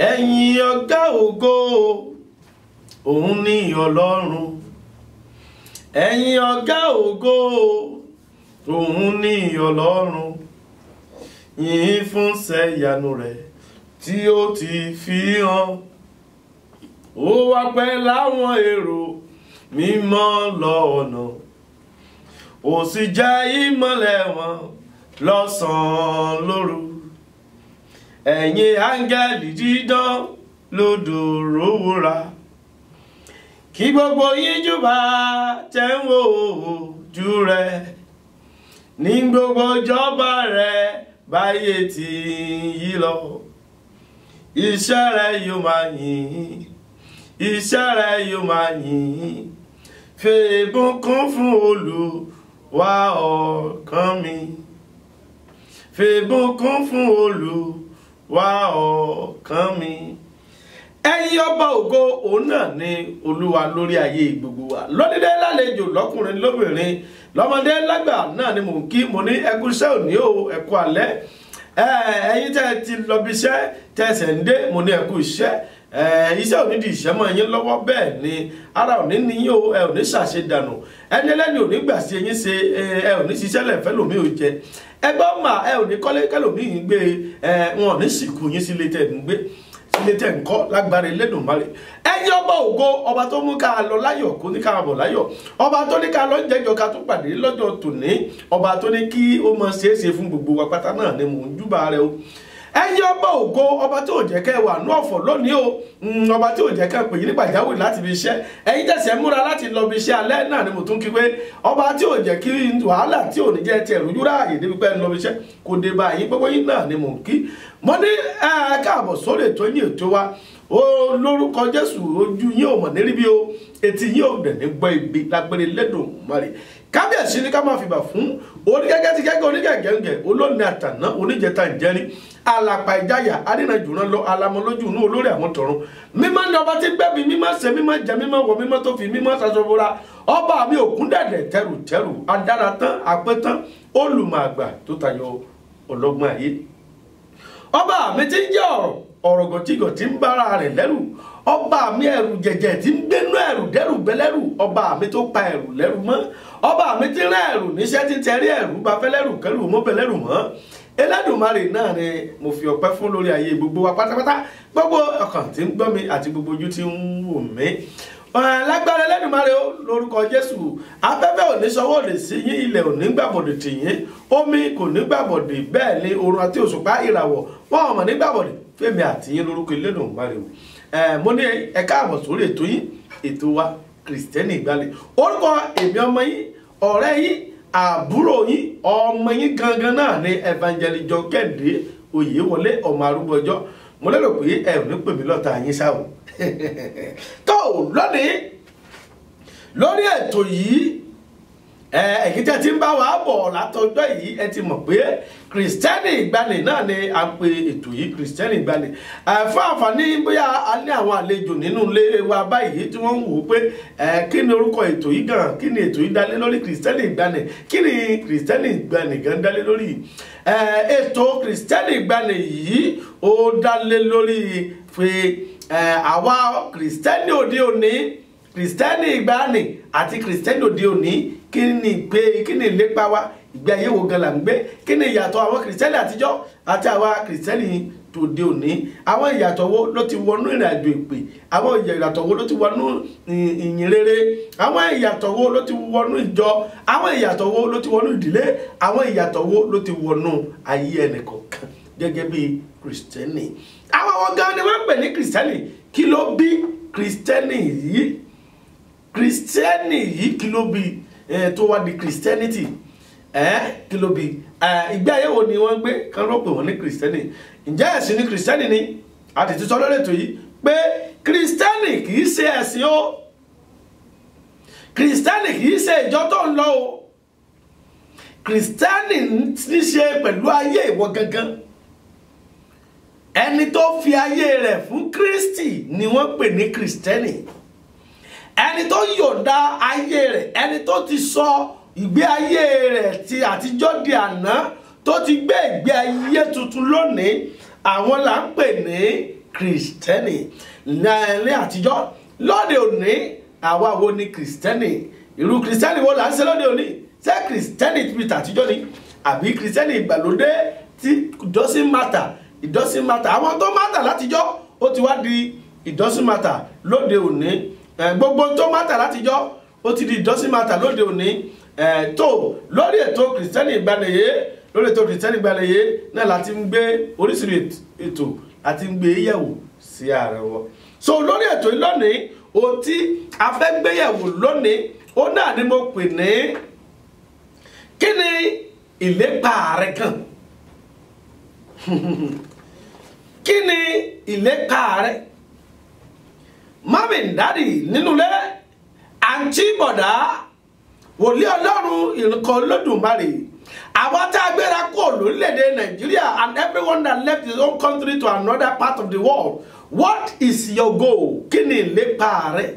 Ẹ̀yin ọ̀gá ògo òun ni Ọlọ́run. Ẹ̀yin ọ̀gá ògo òun ni Ọlọ́run. Yìn fún iṣẹ́ ìyanu rẹ̀ tí ó ti fi hàn. Ó wà pẹ́ láwọn èrò mímọ́ lọ́nà. Ó sì jẹ́ ìmọ́lẹ̀ wọn lọ́sàn-án lóru. Ẹ̀yin áńgẹ́lì dídán lódòrò wúrà. Kí gbogbo yín júbà tẹ́ ń wò ojú rẹ̀. Ní gbogbo ìjọba rẹ̀ báyé tí yí lọ. Iṣẹ́ rẹ̀ yóò máa yìn. Iṣẹ́ rẹ̀ yóò máa yìn. Fèbùkún fún Olúwa ọkàn mi. Fèbùkún fún Olúwa ọkàn mi. Ẹ̀yin ọba ògo òun náà ni Olúwa lórí ayé gbogbo wa. Lónílé lálejò lọ́kùnrin lóbìnrin lọ́mọdé lágbà náà ni mò ń kí mo ní ẹ kú iṣẹ́ òní o, ẹ kú alẹ́. Ẹ̀yin tẹ́ ti lọ bí iṣẹ́ tẹ́sẹ̀ ń dé mo ní ẹ kú iṣẹ́. Iṣẹ́ òní di ìṣẹ́ mọ́ yín lọ́wọ́, bẹ́ẹ̀ ni ara òní ní yín o, ẹ ò ní ṣàṣe dànù. Ẹni ẹlẹ́ni ò ní gbà sí ẹ̀yin ṣe, ẹ ò ní ṣiṣẹ́ lẹ̀fẹ́ lòmí ò jẹ. Ẹgbọ́n mà ẹ ò ní kọ́lé kẹ́lòmí yín gbé, wọn ò ní sìnkú yín sílé tẹ̀ ń gbé, sílé tẹ̀ ń kọ́ lágbára Elédùmarè. Ẹ̀yin ọba ògo, ọba tó mú ká lọ láyọ̀ kó ní ká bọ̀ láyọ̀, ọba tó ní ká lọ jẹ́jọ́ ká tó pàdé lọ́jọ́ tòní, ọba tó ní kí ó mọ ṣeéṣe fún gbogbo wa pátá náà ni mò ń júbà rẹ o. Ẹ̀yin ọba ògo, ọba tó jẹ́ kẹ́ wà ní ọ̀fọ̀ lónìí o, ọba tó jẹ́ kẹ́ pè yín ní pàjáwìrì láti fi iṣẹ́. Ẹ̀yin tẹ̀sẹ̀ múra láti lọ bí iṣẹ́ alẹ́ náà ni mo tún kí pé ọba tí ò jẹ́ kí wàhálà tí ò ní jẹ́ tiẹ̀ rújú ráàyè débi pé ń lọ bí iṣẹ́ kò dé bá yín, gbogbo yín náà ni mò ń kí. Mo ní káàbọ̀ sórí ètò yín ètò wa ó lórúkọ Jésù, ojú yín ò mọ̀ ní rí bí o, etí yín ò dẹ̀ ní gbọ́ ibi lágbére Elédùmarè. Kábíyèsí ni ká máa fìbà fún onígẹ́gẹ́ ti gẹ́gẹ́ onígẹ̀gẹ́gẹ́ olóòní àtàná oníjẹta ìjẹrin alàpà ìjáyà adínàjùrán lọ alamọlójú inú olórí àwọn tọ̀run. Mímọ́ ni ọba tí gbẹ́bí, mímọ́ ṣe, mímọ́ jẹ, mímọ́ wọ, mímọ́ tó fi mímọ́ ṣaṣọbora. Ọba mi òkun dẹ̀dẹ̀ tẹrùtẹrù adára tán apẹ́tán olùmọ̀ àgbà tó tayọ ọlọ́gbọ́n ayé. Ọba mi ti ń jẹ́ ọ̀rọ̀ gọ̀tígọ̀ tí ń bára rẹ̀ lẹ́rù. Ọba mi ẹ̀rù jẹ̀jẹ̀ tí ń gbénú ẹ̀rù dẹ́rù bẹ́lẹ́rù. Ọba mi tó pa ẹ̀rù lẹ́rù mọ́. Ọba mi ti rán ẹ̀rù níṣẹ́ tí tẹ̀rí ẹ̀rù bá fẹ́ lẹ́rù kẹ́rù mọ́ bẹ́lẹ́rù mọ́. Elédùmarè náà ni mo fi ọpẹ́ fún lórí ayé gbogbo wa pátápátá, gbogbo ọkàn tí ń gbọ́ mi àti gbogbo ojú tí ń wò mí. Lágbára Elédùmarè o, lórúkọ Jésù, afẹ́fẹ́ ò ní sọwọ́ lè sí yín, ilẹ̀ ò ní gbàbọ̀dè tì yín, omi kò ní gbàbọ̀dè, bẹ́ẹ̀ ni oòrùn àti òṣùpá ìràwọ̀ wọn ò mọ̀ ní gbàbọ̀dè fẹ́mi àti yín lórúkọ Elédùmarè o. Mo ní ẹ káàbọ̀ sórí ètò yín, ètò wa Kristẹni Ìgbàlẹ̀. Orúkọ èmi ọmọ yín, ọ̀rẹ́ yín, àbúrò yín, ọmọ yín gangan náà ni Evangelist John Kẹ́hìndé Oyèwọlé ọmọ arúgbó ọjọ́. Mo lérò pé ẹ ò ní pè mí lọ́ta yín ṣá o. Tó lónìí lórí ètò yìí, ẹ̀yin tẹ́ ti ń bá wa bọ̀ látọjọ́ yìí, ẹ ti mọ̀ pé Kristẹni Ìgbàlẹ̀ náà ni à ń pe ètò yìí, Kristẹni Ìgbàlẹ̀. Fún àǹfààní bóyá a ní àwọn àlejò nínú ilé wa báyìí tí wọ́n ń wò pé kí ni orúkọ ètò yìí gan, kí ni ètò yìí dálé lórí, Kristẹni Ìgbàlẹ̀, kí ni Kristẹni Ìgbàlẹ̀ gan dálé lórí. Ètò Kristẹni Ìgbàlẹ̀ yìí ó dálé lórí pé àwa Kristẹni òde òní, Kristẹni ìgbàanì àti Kristẹni òde òní, kí ni ìlépa wa, ìgbé ayé wo gan la ń gbé, kí ni ìyàtọ̀ àwọn Kristẹni àtijọ́ àti àwa Kristẹni tòde òní, àwọn ìyàtọ̀ wo ló ti wọnú ìrìn àjò ìpè, àwọn ìyàtọ̀ wo ló ti wọnú ìyìn rere, àwọn ìyàtọ̀ wo ló ti wọnú ìjọ, àwọn ìyàtọ̀ wo ló ti wọnú ìdílé, àwọn ìyàtọ̀ wo ló ti wọnú ayé ẹnìkọ̀ọ̀kan gẹ́gẹ́ bí Kristẹni. Àwọn wọn gan ni wọ́n pè ní Kristẹni. Kí ló bí Kristẹni yìí? Kristẹni yìí kí ló bí tó wá di Christianity? Kí ló bí? Ìgbé ayé wo ni wọ́n gbé kán ló pè wọ́n ní Kristẹni? Ǹjẹ́ ẹ̀sìn ni Kristẹni ni? A ti sọ lórí ètò yìí pé Kristẹni kì í ṣe ẹ̀sìn o. kìrìsìtẹ́nì kì í ṣe ìjọ tó ń lọ o. kìrìsìtẹ́nì ní ṣe pẹ̀lú ayé ìwọ gangan. ẹni tó fi ayé rẹ̀ fún Kristi ni wọ́n pè ní kìrìsìtẹ́nì. ẹni tó yọ̀ǹda ayé rẹ̀, ẹni tó ti sọ ìgbé ayé rẹ̀ ti àtijọ́ di àná, tó ti gbé ìgbé ayé tuntun lónìí, àwọn là ń pè ní kìrìsìtẹ́nì. ní àtijọ́, lóde òní àwa wo ni kìrìsìtẹ́nì? irú kìrìsìtẹ́nì wo là ń ṣe lóde òní? ṣé kìrìsìtẹ́nì ti fi tàtijọ́ ni àbí kìrìsìtẹ́nì ìgbàlódé tí it doesn't matter, it doesn't matter? àwọn tó matter látijọ́ ó ti wá di it doesn't matter lóde òní. gbogbo tó matter látijọ́ ó ti di it doesn't matter lóde òní. tó lórí ètò kìrìsìtẹ́nì ìgbàlẹ̀yé, lórí ètò kìrìsìtẹ́nì ìgbàlẹ̀yé náà láti ń gbé oríṣiríṣi ètò àti ń gbé yẹ̀wò sí ààrẹ wọn. so lórí ètò yìí lónìí, ohun tí a fẹ́ gbé yẹ̀wò lónìí ó náà ni mo pè ní kí ni ìlépa rẹ gan? kí ni ìlépa rẹ? mami dadi nínú ilé, àǹtí bọ̀dá, wòlíì Ọlọ́run ìrìnkọ Olódùmarè, àwọn tá a gbéra kó lórílẹ̀‐èdè Nàìjíríà, and everyone that left his own country to another part of the world. What is your goal? Kí ni ìlépa rẹ?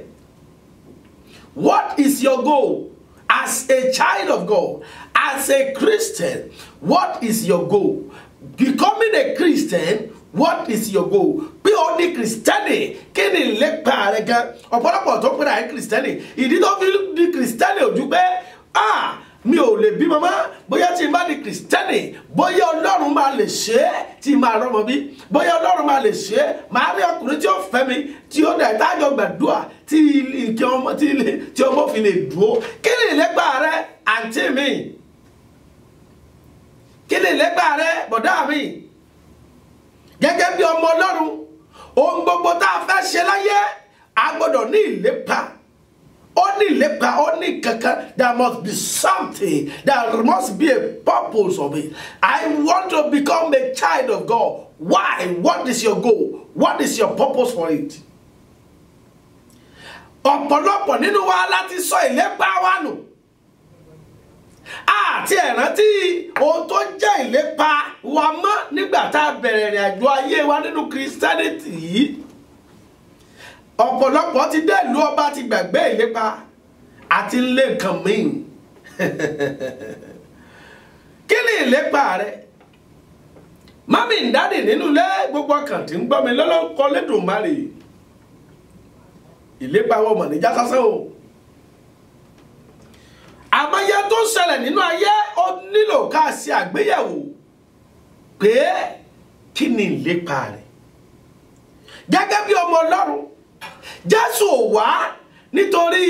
What is your goal as a child of God, as a Christian? What is your goal? Becoming a Christian, what is your goal? Bí o ní Kristẹni, kí ni ìlépa rẹ gan? ọ̀pọ̀lọpọ̀ tó pèrè àyè Kristẹni, ìdí tó fi di Kristẹni ojú pé mi ò lè bí mama, bóyá tí n bá di Kristẹni, bóyá Ọlọ́run máa lè ṣe é tí máa rọ́mọ bí, bóyá Ọlọ́run máa lè ṣe é, máa rí ọkùnrin tí ó fẹ́ mi, tí ó dẹ̀ tájọ gbàdúrà, tí ọmọ fi lè dúró. Kí ni ìlépa rẹ àǹtí mi? Kí ni ìlépa rẹ bọ̀dá mi? Gẹ́gẹ́ bí ọmọ Ọlọ́run, ohun gbogbo tá a fẹ́ ṣe láyé, a gbọ́dọ̀ ní ìlépa. Only leper, only kaka, there must be something, there must be a purpose of it. I want to become a child of God. Why? What is your goal? What is your purpose for it? ọ̀pọ̀lọpọ̀ nínú wa láti sọ ìlépa wa nù. Àti ẹ̀rántí ohun tó jẹ́ ìlépa wa mọ́ nígbà tá a bẹ̀rẹ̀ ìrìn àjò ayé wa nínú Christianity yìí. Ọ̀pọ̀lọpọ̀ ti dé ìlú ọba ti gbàgbé ìlépa àti ilé nǹkan míì. Kí ni ìlépa rẹ? Mami and Daddy nínú ilé gbogbo ọkàn tí ń gbọ́ mi lọ́lọ́kọ́ lẹ́dùnmarè. Ìlépa wa mọ̀ níjà sásán o. Àmọ́yé tó ń ṣẹlẹ̀ nínú ayé ó nílò ká ṣe àgbéyẹ̀wò pé kí ni ìlépa rẹ̀. Gẹ́gẹ́ bí ọmọ Ọlọ́run, Jésù ò wá nítorí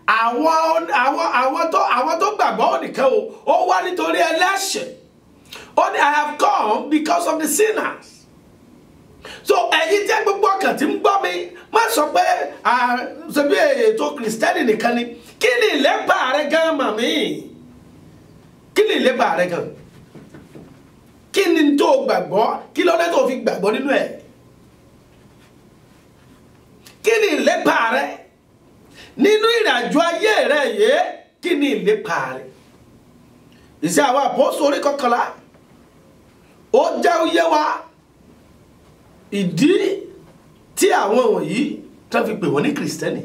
àwọn tó gbàgbọ́ nìkan o, ó wá nítorí ẹlẹ́ṣẹ̀. Only I have come because of the sinners. So ẹ̀yin tẹ́ gbogbo ọkàn tí ń gbọ́ mi, má sọ pé ṣe bí ètò Kristẹni nìkan ni. Kí ni ìlépa rẹ gan màmí? Kí ni ìlépa rẹ gan? Kí ni tó gbàgbọ́? Kí ló dé tó fi gbàgbọ́ nínú ẹ̀? Kí ni ìlépa rẹ? Nínú ìrìnàjò ayé rẹ yìí, kí ni ìlépa rẹ? Ìṣe àwọn àpọ́sítélì orí 11. Ó jẹ́ òye wa ìdí tí àwọn wọ̀nyí tó fi pè wọ́n ní Kristẹni.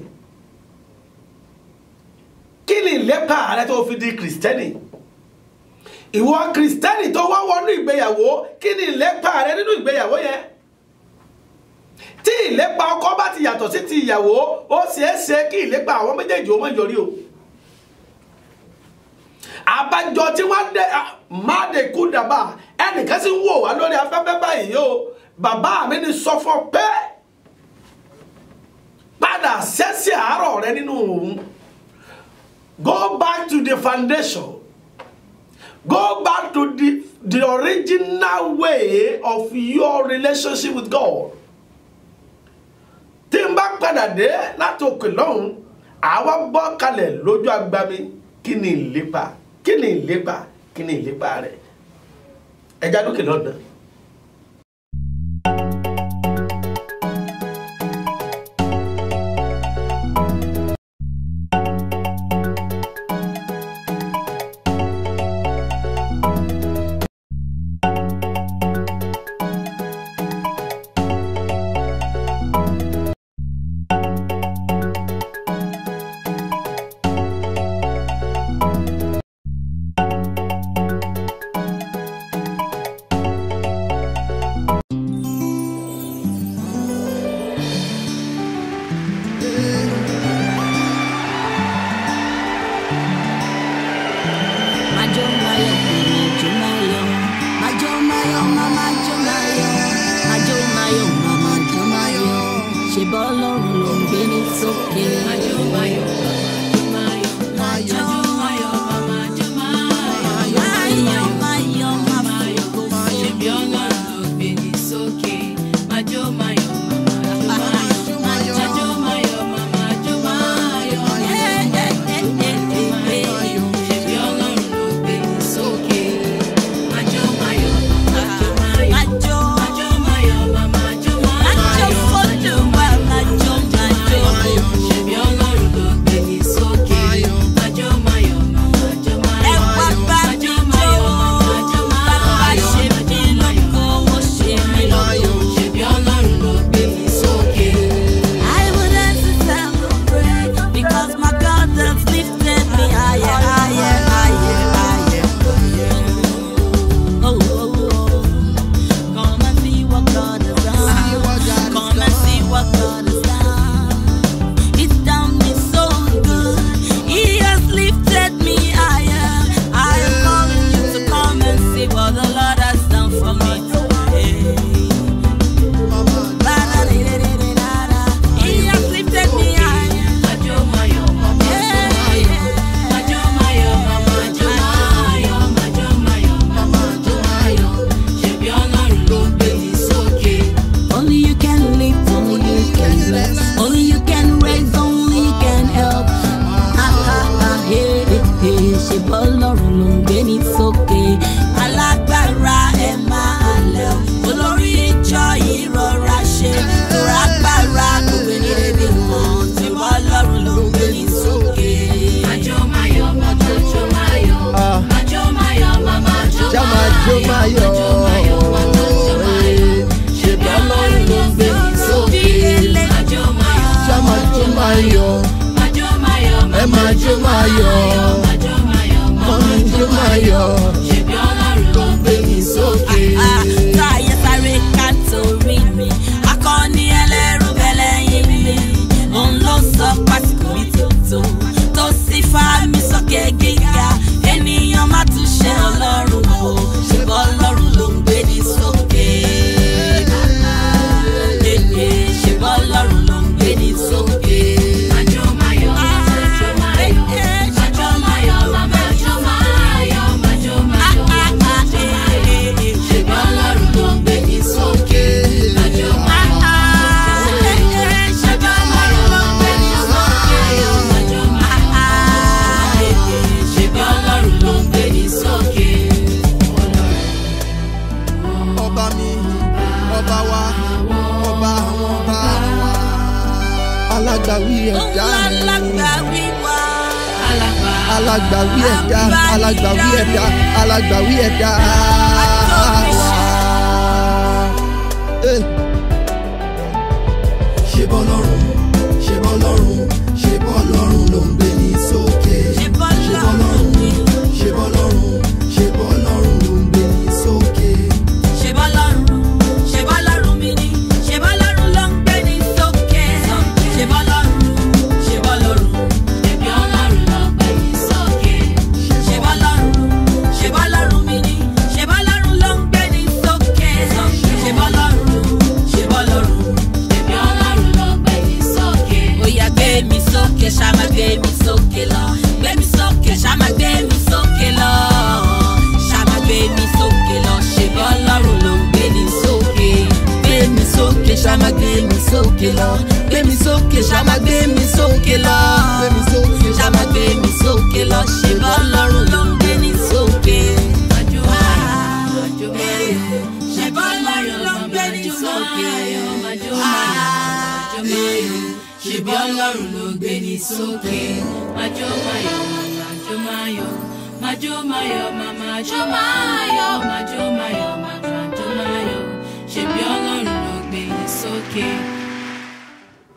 Kí ni ìlépa rẹ tó fi di Kristẹni? Ìwọ Kristẹni tó wá wọnú ìgbéyàwó, kí ni ìlépa rẹ nínú ìgbéyàwó yẹn? Tí ìlépa ọkọ bá ti yàtọ̀ sí ti ìyàwó, ó ṣeéṣe kí ìlépa àwọn méjèèjì ó má yọrí o. Àbájọ tí wọ́n dé máde kú dàbà, ẹnìkan sì ń wò wá lórí afẹ́fẹ́ báyìí o. Bàbá mi ní sọ fún pé padà sẹ́sì àárọ̀ rẹ nínú òun. Go back to the foundation. Go back to the original way of your relationship with God. Tí n bá padà dé láti òkè lọ́hùn, àwa bọ́ kalẹ̀ lójú agbami. Kí ni ìlépa? Kí ni ìlépa? Kí ni ìlépa rẹ̀? Ẹja lókè lọ́nà.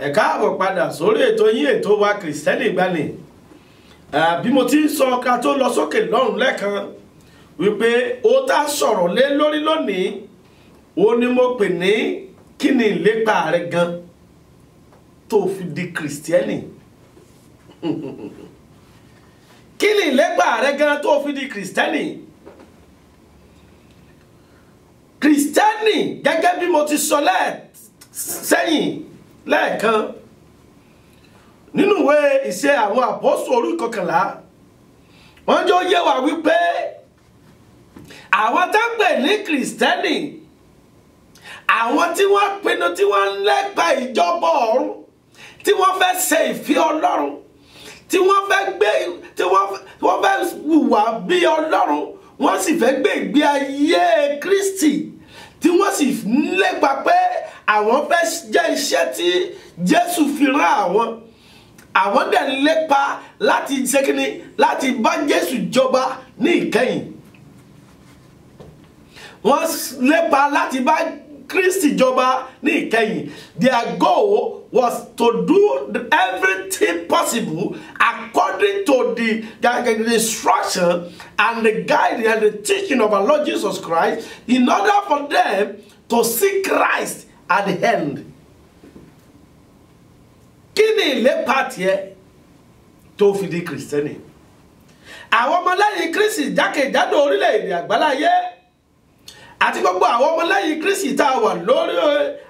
Ẹ káàbọ̀ padà sórí ètò yín ètò wa Kristẹni Ìgbàanì. Bí mo ti ń sọ ká tó lọ sókè lọ́rùn lẹ́ẹ̀kan wípé ó tá sọ̀rọ̀ lé lórí lónìí ó ní mo pè ní kí ni ìlépa rẹ gan tó fi di Kristẹni. Kí ni ìlépa rẹ gan tó fi di Kristẹni? Kristẹni gẹ́gẹ́ bí mo ti sọ sẹ́yìn lẹ́ẹ̀kan nínú ìwé ìṣe àwọn àpọ́sù orí 11 wọ́n jọ yé wa wípé àwọn tá ń pè ní Kristẹni àwọn tí wọ́n pinnu tí wọ́n ń lépa ìjọba ọ̀run tí wọ́n fẹ́ ṣe ìfẹ́ Ọlọ́run tí wọ́n fẹ́ gbé tí wọ́n fẹ́ hùwà bí Ọlọ́run wọ́n sì fẹ́ gbé ìgbé ayé Kristi tí wọ́n sì ń lépa pé àwọn fẹ́ jẹ́ iṣẹ́ tí Jésù fi rán àwọn dẹ̀ ń lépa láti ṣe kíni láti bá Jésù jọba ní ìkẹyìn wọ́n lépa láti bá Kristi jọba ní ìkẹyìn. Their goal was to do everything possible according to the instruction and the guidance and the teaching of our Lord Jesus Christ in order for them to see Christ at the end. Kí ni ìlépa tiẹ̀ tó fi di Kristẹni? Àwọn ọmọlẹ́yìn Kristi jákèjádò orílẹ̀-èdè àgbáláyé àti gbogbo àwọn ọmọlẹ́yìn Kristi tá a wà lórí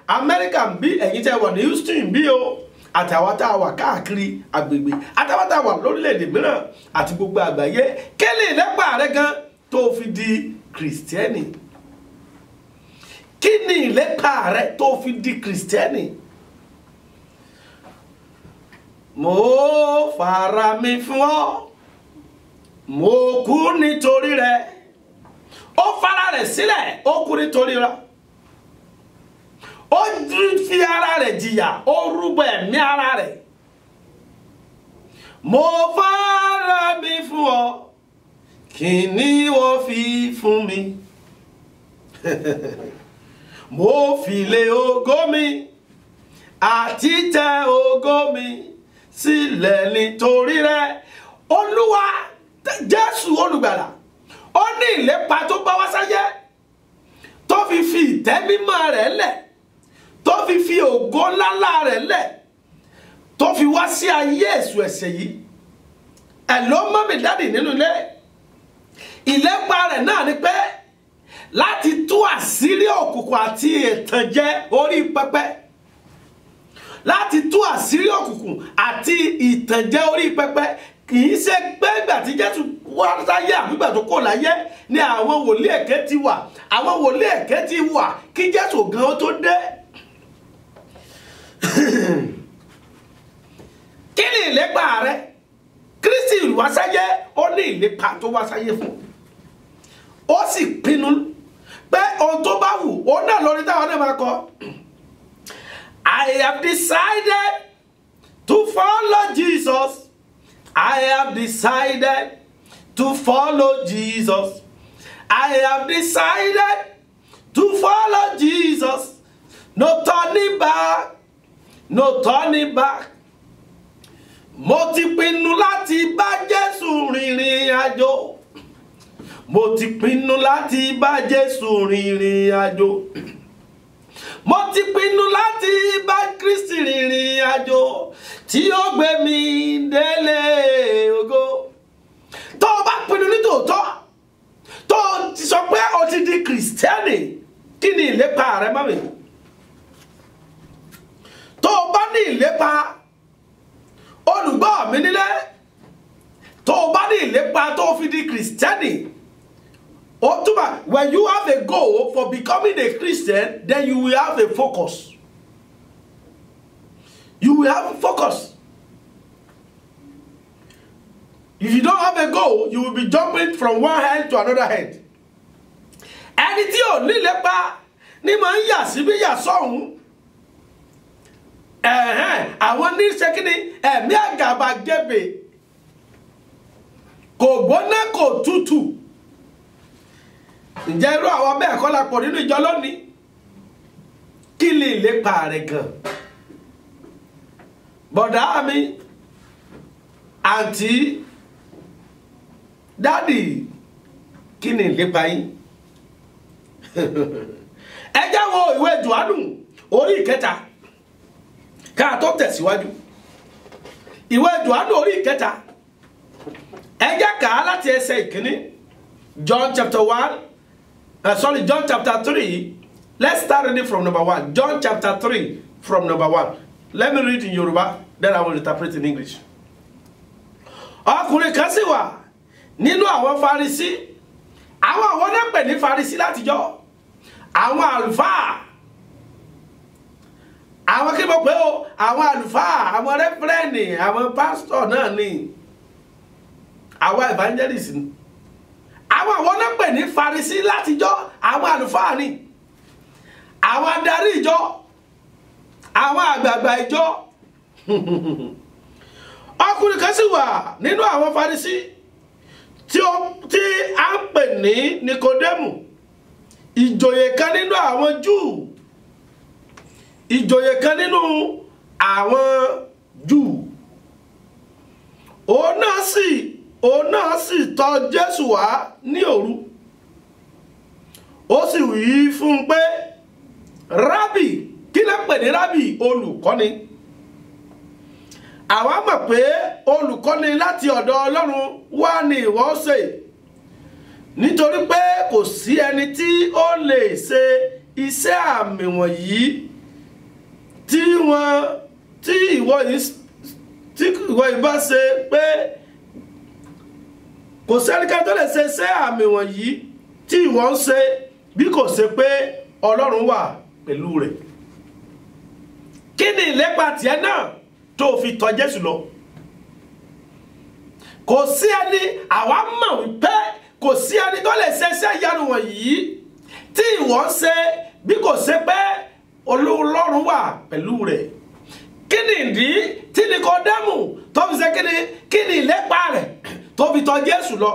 Amẹ́ríkà bí ẹ̀yin tẹ́ wà ní Houston bí o àtàwọn tá a wà káàkiri agbègbè àtàwọn tá a wà lórílẹ̀-èdè mìíràn àti gbogbo àgbáyé kí ni ìlépa rẹ gan tó fi di Kristẹni? Kí ni ìlépa rẹ tó fi di Kristẹni? Mo fara mi fún ọ mo kú nítorí rẹ ó fara rẹ̀ sílẹ̀ ó kú nítorí rẹ ó fi ara rẹ̀ jìyà ó rúbọ ẹ̀mí ara rẹ̀ mo fara mi fún ọ kí ni wọ́n fi fún mi mo fi lé ògo mi àti tẹ ògo mi sílẹ̀ nítorí rẹ Olúwa Jésù olùgbàlà ó ní ìlépa tó bá wá sáyé tó fi ìtẹ́ mímọ́ rẹ̀ lẹ̀ tó fi ògo ńláńlá rẹ̀ lẹ̀ tó fi wá sí ayé èṣù ẹ̀ṣẹ̀ yìí ẹ̀ ló mọ́ mi dáàdì nínú ilé ìlépa rẹ̀ náà ni pé láti tú àṣírí òkùnkùn àti ìtànjẹ orí pẹpẹ láti tú àṣírí òkùnkùn àti ìtànjẹ orí pẹpẹ kì í ṣe pé ìgbà tí Jésù wá sáyé àbígbà tó kò láyé ni àwọn wòlíì èké ti wà àwọn wòlíì èké ti wà kí Jésù gan tó dé. Kí ni ìlépa rẹ? Kristi wá sáyé ó ní ìlépa tó wá sáyé fún ó sì pinnu pé ohun tó bá wù ó náà lórí táwọn náà máa kọ. I have decided to follow Jesus. I have decided to follow Jesus. I have decided to follow Jesus. No turning back. No turning back. Mo ti pinnu láti bá Jésù rìnrìn àjò. Mo ti pinnu láti bá Jésù rìnrìn àjò. Mo ti pinnu láti bá Kristi rìnrìn àjò tí ó gbé mi délé ògo. Tó bá pinnu ní tòótọ́ tó ti sọ pé o ti di Kristẹni kí ni ìlépa rẹ mọ́ mi? Tó bá ní ìlépa olùgbọ́ mi nílé tó bá ní ìlépa tó fi di Kristẹni when you have a goal for becoming a Christian, then you will have a focus. You will have a focus. If you don't have a goal, you will be jumping from one hand to another hand. Ẹni tí ò ní ìlépa ní máa ń yà síbí yà sọ́hùn. Àwọn ní ṣẹ́kíní ẹ̀mí àgàbàgebè kò gbóná kò tútù. Ǹjẹ́ irú àwọn bẹ́ẹ̀ kọ́ la pọ̀ nínú ìjọ lónìí? Kí ni ìlépa rẹ̀ gan? Bọ̀dá mi, àǹtí, dádì, kí ni ìlépa yín? Ẹ jẹ́ wo ìwé Jòhánù orí 3 ká tó tẹ̀síwájú. Ìwé Jòhánù orí 3 ẹ jẹ́ ká láti ẹsẹ̀ ìkíní. John chapter 3 Let's start reading from number 1. John chapter 3 from number 1. Let me read in Yoruba, then I will interpret in English. Ọkùnrin kan sì wà nínú àwọn Farisí. Àwọn náà pè ní Farisí látijọ́. Àwọn àlùfáà. Àwọn kí mo pè o, àwọn àlùfáà, àwọn rẹ́fúrẹ́ǹdì, àwọn pásítọ̀ náà ni. Àwọn evangelist ni. Àwọn náà pè ní Farisí látijọ́, àwọn àlùfáà ni. Àwọn adarí ìjọ, àwọn àgbààgbà ìjọ. Ọkùnrin kan sì wà nínú àwọn Farisí tí a ń pè ní Nikodemu, ìjòyè kan nínú àwọn Júù, ìjòyè kan nínú àwọn Júù. Òun náà sì tọ̀ Jésù wá ní òru. Ó sì wí fún un pé, Rábì, kí ló pè ní Rábì? Olùkọ́ni. Àwa mọ̀ pé olùkọ́ni láti ọ̀dọ̀ Ọlọ́run wá ní ìwọ ṣe, nítorí pé kò sí ẹni tí ó lè ṣe iṣẹ́ àmì wọ̀nyí tí ìwọ ìbá ṣe pé kò sẹ́nikẹ́ni tó lè ṣe iṣẹ́ àmì wọ̀nyí tí ìwọ ń ṣe bí kò ṣe pé Ọlọ́run wà pẹ̀lú rẹ̀. Kí ni ìlépa tiẹ̀ náà tó fi tọ̀ Jésù lọ? Kò sí ẹni, àwa mọ̀ wípé kò sí ẹni tó lè ṣe iṣẹ́ ìyanu wọ̀nyí tí ìwọ ń ṣe bí kò ṣe pé Ọlọ́run wà pẹ̀lú rẹ̀. Kí ni ìdí tí Nikodemu tó fi ṣe kí ni ìlépa rẹ̀ tó fi tọ̀ Jésù lọ?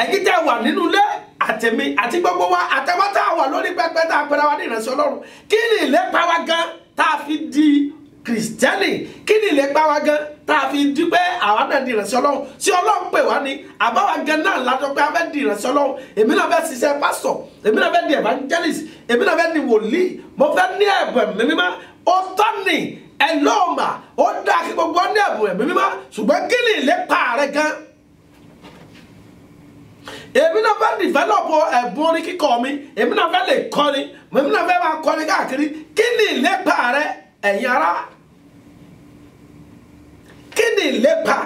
Ẹ̀yin tẹ́ wà nínú ilé àtẹ̀mí àti gbogbo wa àtẹ̀wọ́ tá a wà lórí pẹpẹ tá a pẹ̀lú wa ní ìránṣẹ́ Ọlọ́run. Kí ni ìlépa wa gan tá a fi di Kìrìsìtẹ́nì? Kí ni ìlépa wa gan tá a fi di pé àwa náà di ìránṣẹ́ Ọlọ́run? Tí Ọlọ́run pè wá ní àbáwá gan náà látọ̀ pé a fẹ́ di ìránṣẹ́ Ọlọ́run. Èmi náà fẹ́ ṣiṣẹ́ pásítọ̀, èmi náà fẹ́ di evangelist, èmi náà fẹ́ di wòlíì, mo fẹ́ ní ẹ̀bùn ẹ̀mí mímọ́. Ó tọ́ ni ẹlọ́ọ̀mà, ó dá kí gbogbo ní ẹ̀bùn ẹ̀mí mímọ́, ṣùgbọ́n kí ni ìlépa rẹ gan? Èmi náà fẹ́ develop ẹ̀bùn orin kíkọ mi, èmi náà fẹ́ lè kọrin, èmi náà fẹ́ máa kọrin káàkiri. Kí ni ìlépa rẹ ẹ̀yin ará? Kí ni ìlépa?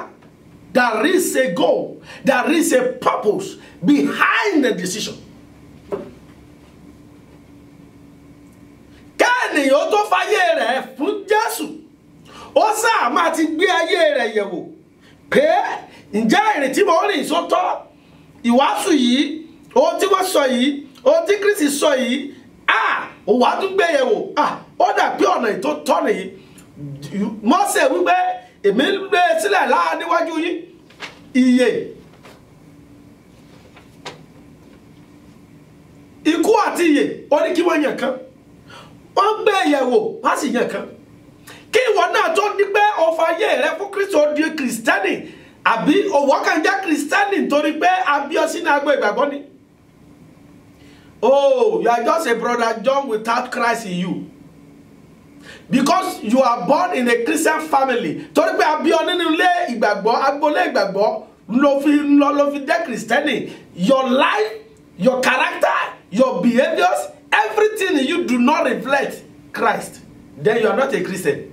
There is a goal, there is a purpose behind the decision. Kẹ́ni ó tó fayé rẹ̀ fún Jésù, ó sáà máa ti gbé ayé rẹ̀ yẹ̀wò pé ǹjẹ́ ìrètí mo rìn sótọ́? Ìwàásù yìí, ohun tí wọ́n sọ yìí, ohun tí Kristi sọ yìí, ó wá tún gbé yẹ̀wò, ó dà pé ọ̀nà tó tọ́ nìyí. Mósè wípé èmi ń gbé sílẹ̀ níwájú yín ìyè, ikú àti ìyè, ó ní kí wọ́n yàn kan. Wọ́n gbé yẹ̀wò, wọ́n sì yàn kan. Kí ìwọ náà tó ní pé ó fayé rẹ fún Kristi, ó di Kìrìsìtẹ́nì, àbí òwò kan jẹ́ Kìrìsìtẹ́nì nítorí pé abíọ́sí náà gbé ìgbàgbọ́ ni? Oh, you are just a brother John without Christ in you. Because you are born in a Christian family. Torí pé abíọ́ nínú ilé ìgbàgbọ́, agbolé ìgbàgbọ́ ló fi jẹ́ Kìrìsìtẹ́nì. Your life, your character, your behaviors, everything in you do not reflect Christ. Then you are not a Christian.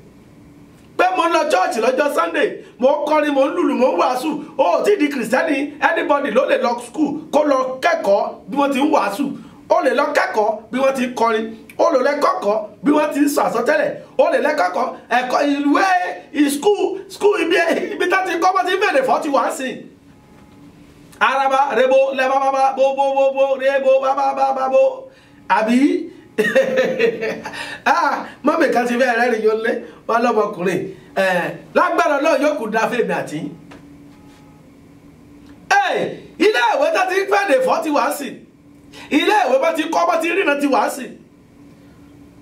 Pé mo lọ church lọ́jọ́ Sunday, mo kọrin, mo lùlù, mo wàásù, ó ti di Kìrìsìtẹ́nì. Anybody ló lè lọ school kó lọ kẹ́kọ̀ọ́ bí wọ́n ti ń wàásù, ó lè lọ kẹ́kọ̀ọ́ bí wọ́n ti ń kọrin, ó lè lẹ́kọ̀ọ́ bí wọ́n ti ń sọ àsọtẹ́lẹ̀, ó lè lẹ́kọ̀ọ́ ẹ̀kọ́ ìwé school ibi tá ti kọ́ bọ́ ti ń bẹ̀rẹ̀ fọ́ ti wá sí. Araba rebo lẹ́bàá bàbá bo rebo bàbá bo àbí mọ́mí kan ti fẹ́ rẹ́rìn yóò lé wọn lọ́mọkùnrin lágbára náà yóò kù dá fèmí àti ilé ìwé tó ti fẹ́ẹ̀dẹ̀ fọ́ ti wá sí, ilé ìwé bá ti kọ́ bá ti ríran ti wá sí.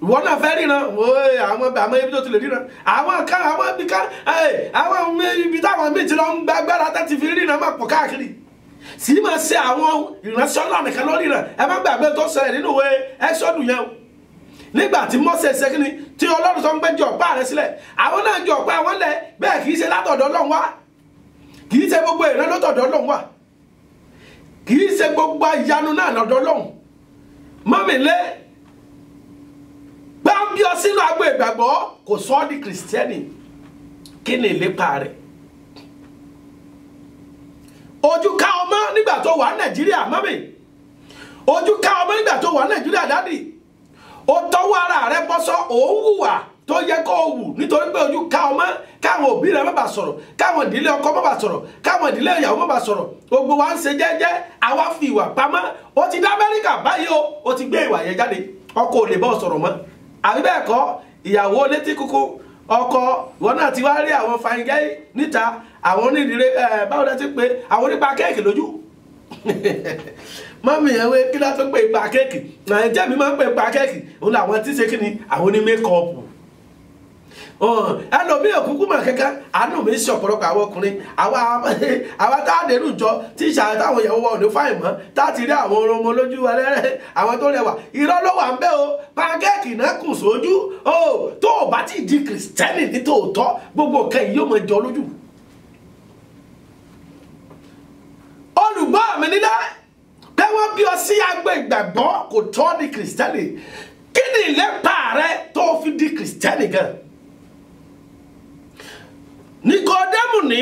Ìwọ náà fẹ́ ríran àwọn ibi tó ti lè ríran, àwọn ibi táwọn míì ti lọ ń gbàgbára tó ti fi ríran máa pọ̀ káàkiri. Sì máa ṣe àwọn ìránṣẹ́ Ọlọ́run nìkan lórí rẹ̀. Ẹ má gbàgbé tó ṣẹlẹ̀ nínú ìwé Ẹ́sọ́dù yẹn o. Nígbà tí Mósè ṣe kíni tí Ọlọ́run tó ń gbé jọ ọ̀pá rẹ̀ sílẹ̀, àwọn náà jọ ọ̀pá wọn lẹ̀, bẹ́ẹ̀ kì í ṣe látọ̀dọ̀ Ọlọ́run wá, kì í ṣe gbogbo ìran lọ́tọ̀dọ̀ Ọlọ́run wá, kì í ṣe gbogbo ìyanu náà lọ́dọ̀ Ọlọ́run. mọ́mì lé gbá bí ọ sínú agbo ìgbàgbọ́ kò sọ ọ́ di kìrìsìtẹ́nì. Kí ni ìlépa rẹ̀? Ojú ká ọmọ nígbà tó wà Nàìjíríà mọ́mì, ojú ká ọmọ nígbà tó wà Nàìjíríà dádì, ó tọwọ́ ara rẹ̀ bọ́sọ́ òun hùwà tó yẹ kó wù nítorí pé ojú ká ọmọ, káwọn òbí rẹ̀ má bá sọ̀rọ̀, káwọn ìdílé ọkọ má bá sọ̀rọ̀, káwọn ìdílé ìyàwó má bá sọ̀rọ̀, gbogbo wa ń ṣe jẹ́jẹ́, àwa fi ìwà pamọ́. Ó ti dé Amẹ́ríkà báyìí o, ó ti gbé ìwà yẹn jáde, ọkọ ò lè bọ́ sọ̀rọ̀ mọ́. Àbí bẹ́ẹ̀ kọ́, ìyàwó létí kúkú, ọkọ wọn náà ti wá rí àwọn fàyíngẹ́ níta, àwọn onídìrí báwo lẹ ti pé àwọn onípa kéèkì lójú. Mọ́mì yẹn wé kí lásán pé ipa kéèkì, ẹ̀jẹ̀ mi máa ń pè ipa kéèkì, òun làwọn tí ṣe kí ni àwọn oní mékọ́ọ̀pù. Ẹlòmíì òkúkú mọ̀ kẹ́kẹ́, àánú mi ṣe ọ̀pọ̀lọpọ̀ àwọn ọkùnrin, àwa tá a dèrú jọ tí ìṣàlẹ̀ táwọn ìyàwó wa ò ní fáìn mọ́, tá a ti rí àwọn orun ọmọ lójú ẹlẹ́rẹ́, àwọn tó rẹwà, irọ́ ló wà ń bẹ́ o, pankẹ́ẹ̀kì náà kùn sójú, tó o bá ti di kìrìsìtẹ́nì ní tòótọ́, gbogbo nǹkan yìí yóò máa jọ lójú. Olùgbọ́ mi nílẹ̀, pé wọ́n bí ọ sí agbo ìgbàgbọ́ kò tọ́ di kìrìsìtẹ́nì. Kí ni ìlépa rẹ tó fi di kìrìsìtẹ́nì gan? Nikodemu ní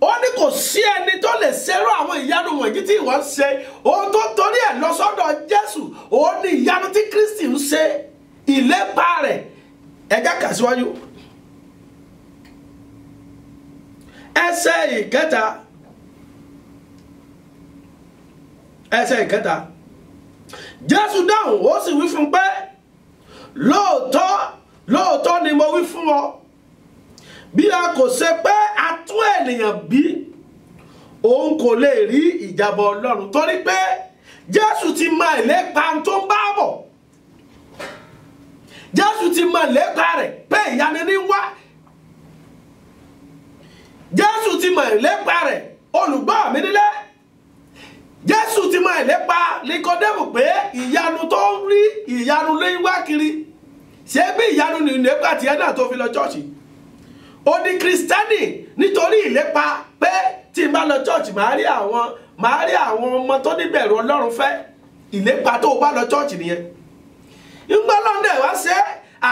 ó ní kò sí ẹni tó lè ṣerú àwọn ìyanu wọ̀nyí tí ìwọ ń ṣe, ohun tó torí ẹ̀ lọ sọ́dọ̀ Jésù, òun ni ìyanu tí Kristi ń ṣe. Ìlépa rẹ̀ ẹjá kà síwájú. Ẹsẹ̀ ìkẹta Jésù dáhùn ó sì wí fún pé lóòótọ́ ni mo wí fún ọ, bí a kò ṣe pé a tún ènìyàn bí, òun kò lè rí ìjàbọ̀ Ọlọ́run. Torí pé Jésù ti mọ ìlépa tó ń bá bọ̀, Jésù ti mọ ìlépa rẹ̀ pé ìyanu ní wá, Jésù ti mọ ìlépa rẹ̀. Olùgbọ́ mi nílé, Jésù ti mọ ìlépa Nikodemu pé ìyanu tó ń rí, ìyanu ló ń wá kiri. Ṣé bí ìyanu ní ìlépa tiẹ̀ náà tó fi lọ ṣọ́ọ̀ṣì? Ó di kìrìsìtẹ́nì nítorí ìlépa pé tí n bá lọ ṣọ́ọ̀ṣì máa rí àwọn ọmọ tó níbẹ̀rù Ọlọ́run fẹ́. Ìlépa tó bá lọ ṣọ́ọ̀ṣì nìyẹn. Nígbà lọ́ndẹ̀ wá ṣe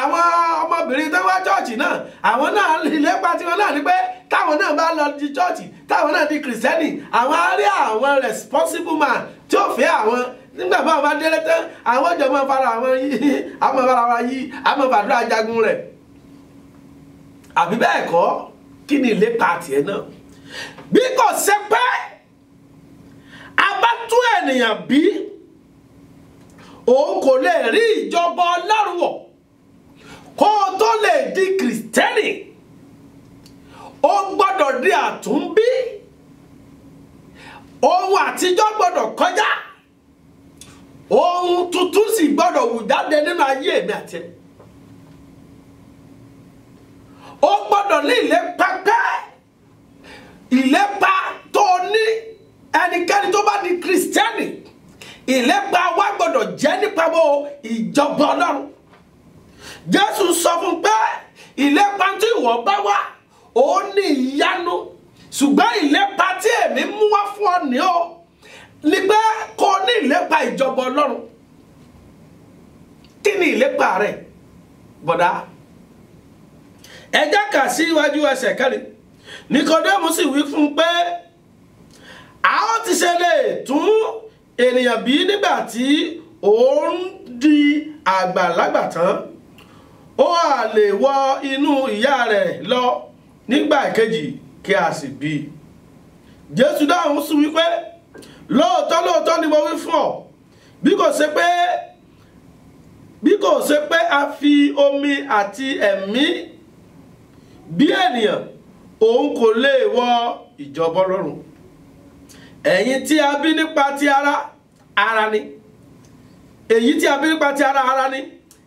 àwọn ọmọbìnrin tó wá ṣọ́ọ̀ṣì náà, àwọn náà ìlépa tí wọ́n náà ní pé táwọn náà bá lọ di ṣọ́ọ̀ṣì, táwọn náà di kìrìsìtẹ́nì, àwọn á rí àwọn responsible man tí ó fẹ́ àwọn. Nígbà bá wọn bá délé tán, àwọn jọ máa fara àwọn yìí, àwọn fara wọn yìí, àwọn fàdúrà jagun rẹ̀. Àbí bẹ́ẹ̀ kọ́, kí ni ìlépa tiẹ̀ náà? Bí kò ṣe pé a bá tún ènìyàn bí, òun kò lè rí ìjọba Ọlọ́run wọ̀. Kó o tó lè di kìrìsìtẹ́nì, ó gbọ́dọ̀ di àtúnbí. Ohun àtijọ́ gbọ́dọ̀ kọjá, ohun tuntun sì gbọ́dọ̀ wù jáde nínú ayé mi àti ẹ. Ó gbọ́dọ̀ ní ìlépa pé ìlépa tó ní ẹnikẹ́ni tó bá di kìrìsìtẹ́nì, ìlépa wa gbọ́dọ̀ jẹ́ nípa bó ìjọba Ọlọ́run. Jésù sọ fún pé ìlépa tí ìwọ bá wá òun ní ìyanu, ṣùgbọ́n ìlépa tí èmi mú wá fún ọ ní o ní pé kó ní ìlépa ìjọba Ọlọ́run. Kí ni ìlépa rẹ̀ bọ̀dá? Ẹ jẹ́ ká sí iwájú ẹsẹ̀ kẹrin. Nikodemu sì wí fún pé a ó ti ṣe lè tún ènìyàn bí nígbà tí òun di àgbàlagbà tán, ó à lè wọ inú ìyá rẹ̀ lọ nígbà kejì kí a sì bí. Jésù dáhùn sí wípé lóòótọ́ ni mo wí fún ọ, bí kò ṣe pé a fi omi àti ẹ̀mí bí ènìyàn, òun kò lè wọ ìjọba Ọlọ́run. Ẹ̀yin tí a bí nípa ti ara ni, èyí tí a bí nípa ti ara ni,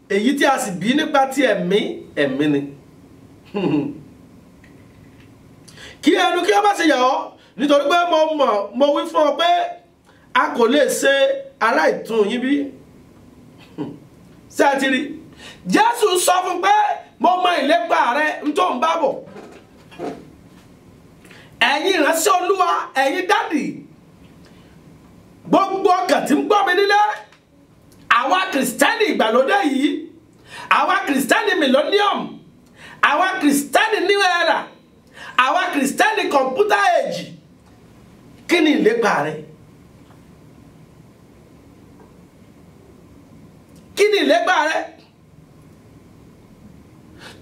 èyí tí a sì bí nípa ti ẹ̀mí ni. Kí ẹnu kí ó bá ṣe yà ọ́, nítorí pé mo wí fún ọ pé a kò lè ṣe aláìtún yín bí. Sátìrì Jésù sọ fún pé mo mọ ìlépa rẹ tó ń bá bọ̀. Ẹ̀yin ìránṣẹ́ Olúwa, ẹ̀yin dádì, gbogbo ọkàn tí ń gbọ́ mi nílé, àwa kìrìsìtẹ́nì ìgbàlódé yìí, àwa kìrìsìtẹ́nì millennium, àwa kìrìsìtẹ́nì new era, àwa kìrìsìtẹ́nì computer age, kí ni ìlépa rẹ? Kí ni ìlépa rẹ?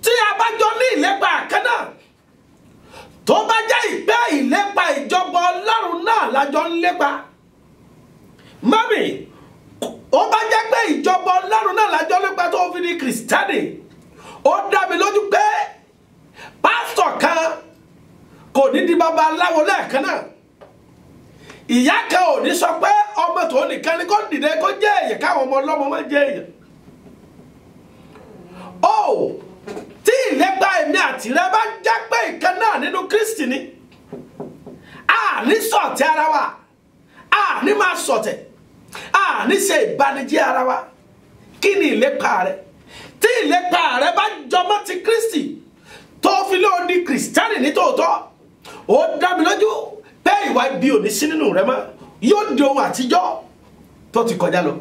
Tí a bá jọ ní ìlépa kan náà, tó bá jẹ́ ìpè ìlépa ìjọba Ọlọ́run náà lájọ ń lépa, mami, ó bá jẹ́ pé ìjọba Ọlọ́run náà lájọ ń lépa tó fi di kìrìsìtẹ́nì, ó dá mi lójú pé pásítọ̀ kan kò ní di babaláwo lẹ́ẹ̀kan náà. Ìyá kan ò ní sọ pé ọmọ tó nìkan ni kó dìde kó jẹ́ èèyàn káwọn ọmọ ọlọ́mọ máa jẹ́ èèyàn. Ó tí ìlépa èmi àti rẹ bá já pé ìkan náà nínú Kristi ni, a ní ṣọ̀tẹ̀ ara wa, a ní máa ṣọ̀tẹ̀, a ní ṣe ìbanijẹ́ ara wa. Kí ni ìlépa rẹ? Tí ìlépa rẹ bá jọmọ́ ti Kristi tó fi lóò di kìrìsìtẹ́nì ní tòótọ́, ó dá mi lójú pé ìwà ibi ò ní sí nínú rẹ mọ́, yóò di ohun àtijọ́ tó ti kọjá lọ.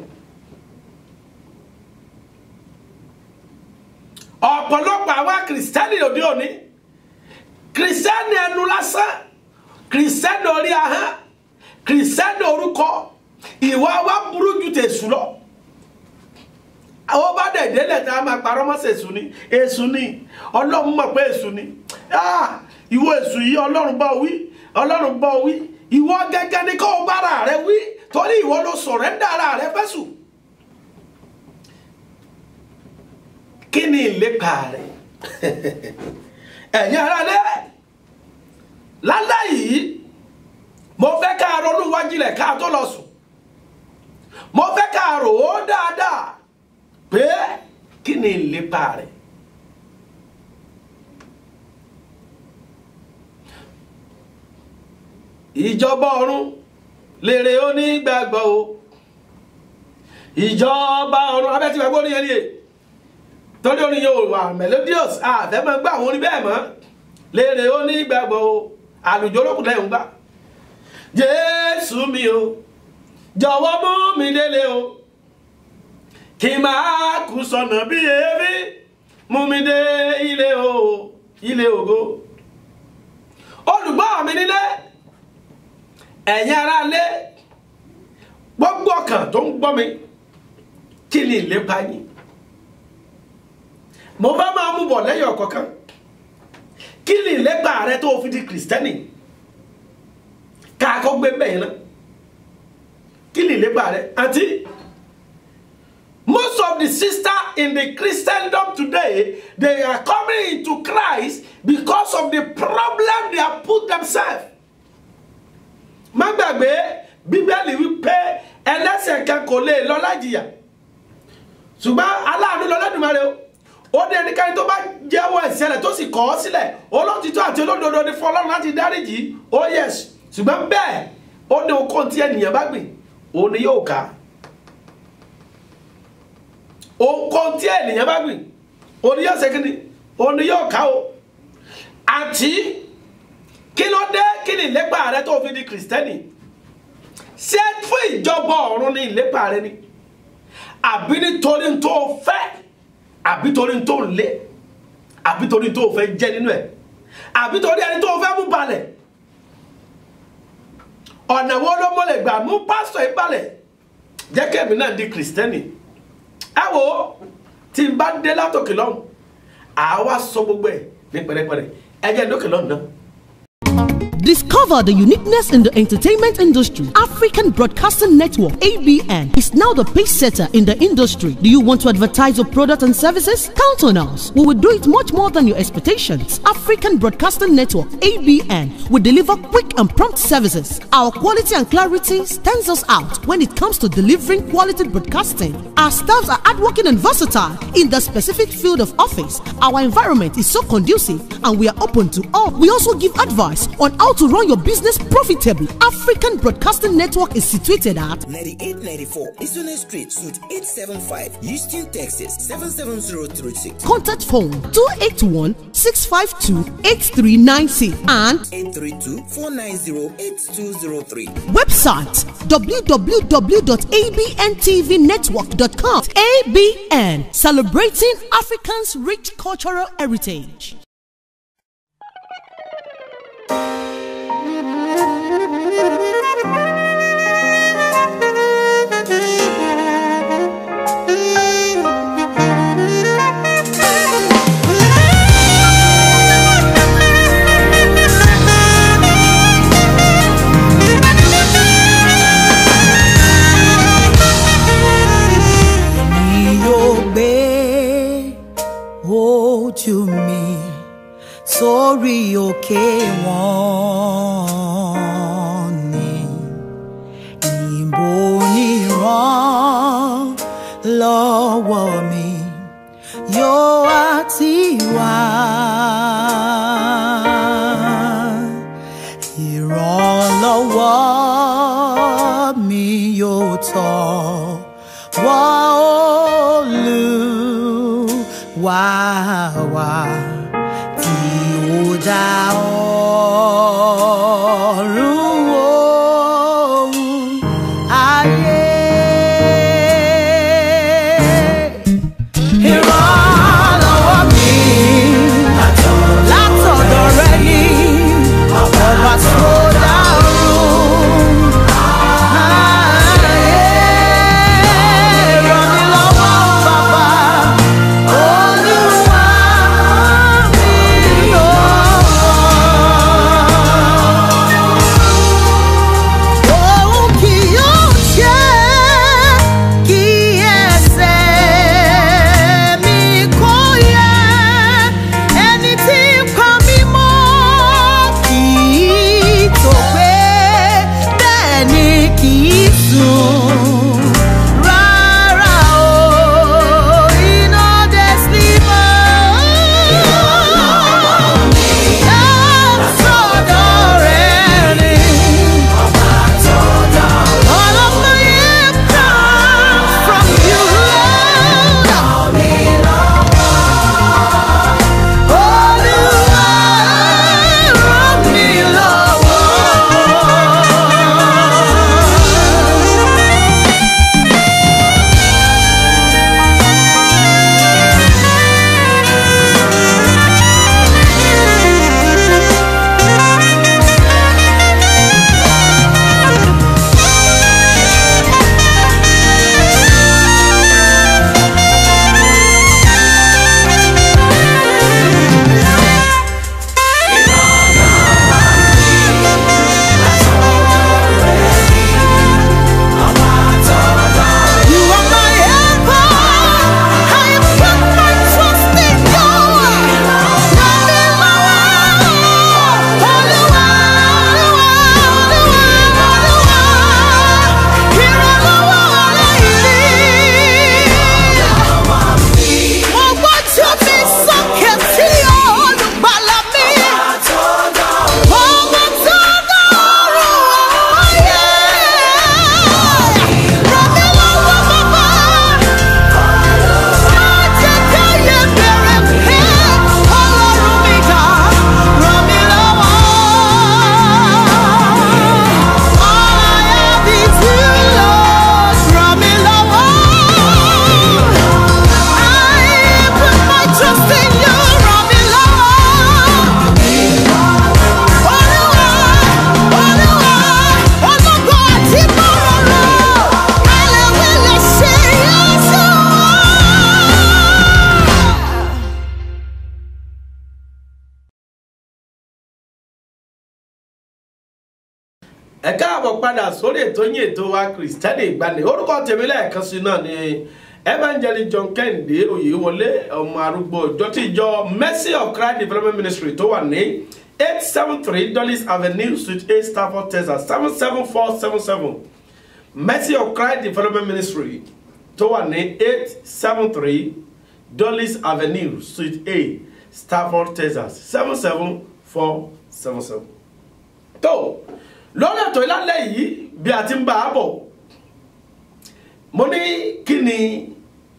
Ọ̀pọ̀lọpọ̀ àwa kìrìsìtẹ́nì òde òní, kìrìsìtẹ́nì ẹnu lásán, kìrìsìtẹ́nì orí ahọ́n, kìrìsìtẹ́nì orúkọ, ìwà wa burú ju tèṣù lọ. Àwọn bá dẹ̀dẹ̀ lẹ́ta a máa parọ́ mọ́ èṣù ni, èṣù ni, Ọlọ́run mọ̀ pé èṣù ni. Ìwọ èṣù yìí Ọlọ́run bá wí, Ọlọ́run bá wí, ìwọ gẹ́gẹ́ ni kó bára rẹ wí, torí ìwọ ló sọ̀rẹ́ńdà ara rẹ fẹ́ṣù. Kí ni ìlépa rẹ? Ẹ̀yin ará lé, lálẹ́ yìí mo fẹ́ ká ronú wájílẹ̀ ká tó lọ sùn. Mo fẹ́ ká rò ó dáadáa pé kí ni ìlépa rẹ? Ìjọba ọ̀run lèrè onígbàgbọ́ o. Ìjọba ọ̀run abẹ́ ti gbàgbọ́ oníyẹn ni è. Torí orin yóò wà melodious, àfẹ́ mọ́ gbà àwọn orin bẹ́ẹ̀ mọ́. Lèrè onígbàgbọ́ o. Àlùjọ olókùn lẹ́yìn ń gbà. Jésù mi o, jọ̀wọ́ mú mi délé o. Kí máa kú sọ̀nà bí èéfín, mú mi dé ilé o, ilé ògo. Olùgbọ́ mi nílé, ẹ̀yin ará lé, gbogbo ọkàn tó ń gbọ́ mi, kí ni ìlépa yín? Mo bá máa mú bọ̀ lẹ́yìn ọ̀kọ̀ọ̀kan. Kí ni ìlépa rẹ tó fi di kìrìsìtẹ́nì? Ká kọ́ gbé bẹ́ẹ̀ náà. Kí ni ìlépa rẹ? Àǹtí, most of the sisters in the Christendom today, they are coming into Christ because of the problem they have put themselves. Má gbàgbé, Bíbélì wí pé ẹlẹ́ṣẹ̀ kan kò lè lọ lájìyà. Ṣùgbọ́n aláàánú l'Olódùmarè o. Ó ní ẹnikẹ́ni tó bá jẹ́wọ́ ẹ̀ṣẹ̀ rẹ̀ tó sì kọ̀ ọ́ sílẹ̀, olótìtọ́ àti olódodo ni fún Ọlọ́run láti dáríjì. Oh yes. Ṣùgbọ́n bẹ́ẹ̀, ó ní okun tí ènìyàn bá gbìn, òun ni yóò ká. Okun tí ènìyàn bá gbìn, òun ni yóò ṣe kíni? Òun ni yóò ká o. Àǹtí, kí ló dé? Kí ni ìlépa rẹ tó fi di kìrìsìtẹ́nì? Ṣé fún ìjọba ọ̀run ni ìlépa rẹ ni? Àbí nítorí tó fẹ́? Àbí torí tó lé? Àbí torí tó fẹ́ jẹ́ nínú ẹ̀? Àbí torí ẹni tó fẹ́ mú balẹ̀? Ọ̀nà wo ló mọ́lẹ̀ gbà mú pásítọ̀ ìbalẹ̀? Jẹ́ kí èmi náà di kìrìsìtẹ́nì. Ẹ wo, tí n bá dé látòkè lọ́hùn, àwa sọ gbogbo ẹ̀ ní pẹ̀rẹ̀pẹ̀rẹ̀. Ẹ jẹ́ lókè lọ́hùn náà. Discover the uniqueness in the entertainment industry. African Broadcasting Network, ABN, is now the pace setter in the industry. Do you want to advertise your product and services? Count on us. We will do it much more than your expectations. African Broadcasting Network, ABN, will deliver quick and prompt services. Our quality and clarity stands us out when it comes to delivering quality broadcasting. Our staffs are hardworking and versatile in the specific field of office. Our environment is so conducive and we are open to all. We also give advice on how to run your business profitably? African Broadcasting Network is situated at 9894 Isone Street, Suite 875, Houston, Texas 77036. Contact phone 281-652-8396 and 832-490-8203. website www.abntvnetwork.com. ABN, celebrating Africans' rich cultural heritage. To me, sorry, okay, one Ibo ni ran lọ́wọ́ mi yo àti wá ìrànlọ́wọ́ mi yóò tọ́ wá Olúwa wá tí ó dá ọ̀run òun ayé. Ìrànlọ́wọ́ mi látọ̀dọ̀ rẹ ni ọba tó dá ọ̀run ayé. Ràn mí lọ́wọ́ bàbá. ẹ káàbọ̀ padà sórí ètò yín ètò wa Kristẹni Ìgbàanì. Orúkọ tèmi lẹ́ẹ̀kan sí náà ni Evangelist John Kẹ́hìndé Oyèwọlé ọmọ arúgbó ìjọ tí ìjọ Mercy of Christ Development Ministry tó wà ní 873 Dulles Avenue Suite 8 Stafford, Texas 77477. Mercy of Christ Development Ministry tó wà ní 873 Dulles Avenue Suite 8 Stafford, Texas 77477. tó lórí ètò ìlàlẹ̀ yìí bí a ti ń bá a bọ̀ mo ní kí ni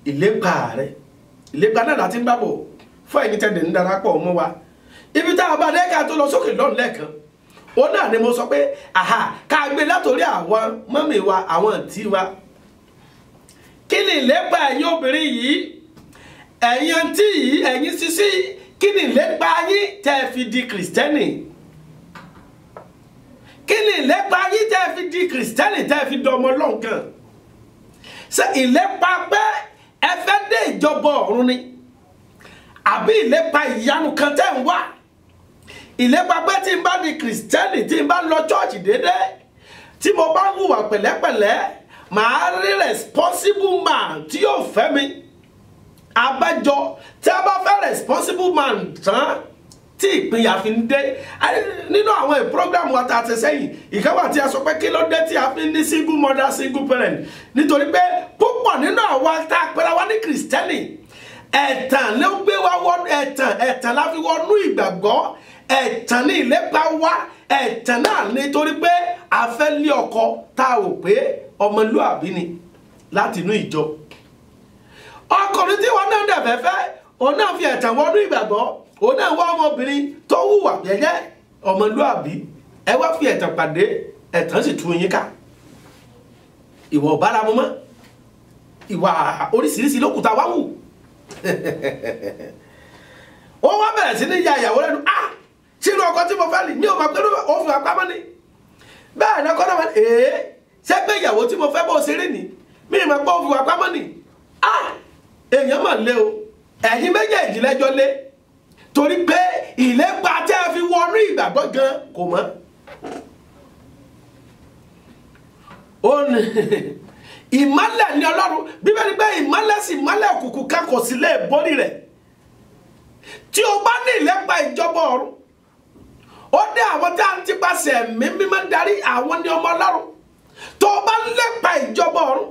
ìlépa rẹ ìlépa náà láti ń bá bọ̀ fún ẹ̀yin tẹ́lẹ̀ ń darapọ̀ mọ́ wa ibi tá a bá dé ká tó lọ sókè lọ́nà lẹ́ẹ̀kan ó náà ni mo sọ pé ká gbé látòrí àwọn mọ́mì wa àwọn àǹtí wa kí ni ìlépa ẹ̀yin obìnrin yìí ẹ̀yin àǹtí yìí ẹ̀yin sísí kí ni ìlépa yín tẹ́ fi di kìrìsìtẹ́nì kí ni ìlépa yín tẹ́ fi di kìrìsìtẹ́nì tẹ́ fi dọmọ lọ́nkàn ṣé ìlépa pé ẹ fẹ́ dé ìjọba ọ̀run ni àbí ìlépa ìyanu kan tẹ́ ń wá ìlépa pé tí n bá di kìrìsìtẹ́nì tí n bá lọ chọ́ọ̀chì dédé tí mo bá hùwà pẹ̀lẹ́pẹ̀lẹ́ màá rí responsible man tí yóò fẹ́ mi abájọ tí a bá fẹ́ responsible man tán tí ìpínyà fi ń dé nínú àwọn program wa tá a ti sẹ́yìn ìkẹwà tí a sọ pé kí ló dé tí a fi ní single mother single parent nítorí pé púpọ̀ nínú àwa tá a pera wa ní kìrìsìtẹ́nì ẹ̀tàn ló gbé wa wọnú ẹ̀tàn la fi wọnú ìgbàgbọ́ ẹ̀tàn ní ìlépa wa ẹ̀tàn náà nítorí pé a fẹ́ lé ọkọ tá a rò pé ọmọlúàbí ni láti inú ìjọ ọkùnrin tí wọn náà dẹ̀ fẹ́fẹ́ òun náà fi ẹ̀tàn wọnú ìgbàgbọ́ òun náà wá ọmọbìnrin tó hùwà jẹ́jẹ́ ọmọlúàbí ẹ wá fi ẹ̀tàn pàdé ẹ̀tàn sì tú yín ká ìwà ọ̀bára mu mọ́ ìwà oríṣiríṣi lókùtà wá wù ó wá bẹ̀rẹ̀ sí ní ya ìyàwó lẹ́nu sínú ọkọ tí mo fẹ́ lì ní ọmọ pẹ̀lú òfin àpamọ́ ni bẹ́ẹ̀ ni ọkọ náà wọ́n ṣé pé ìyàwó tí mo fẹ́ bó ṣeré ni mí ìmọ̀ pé òfin àpamọ́ ni èèyàn mà lé o ẹ̀yin méjèèjì lẹ́jọ́ lé torí pé ìlépa tẹ́ ẹ fi wọnú ìgbàgbọ́ gan kò mọ́ ìmọ́lẹ̀ ni Ọlọ́run Bíbélì pé ìmọ́lẹ̀ sì mọ́lẹ̀ òkùnkùn kan kò sí lè borí rẹ̀ tí o bá ní ìlépa ìjọba ọ̀run ó dé àwọn tí a ń tipasẹ̀ ẹ̀mí mímọ́ darí àwọn ní ọmọ Ọlọ́run tó o bá lépa ìjọba ọ̀run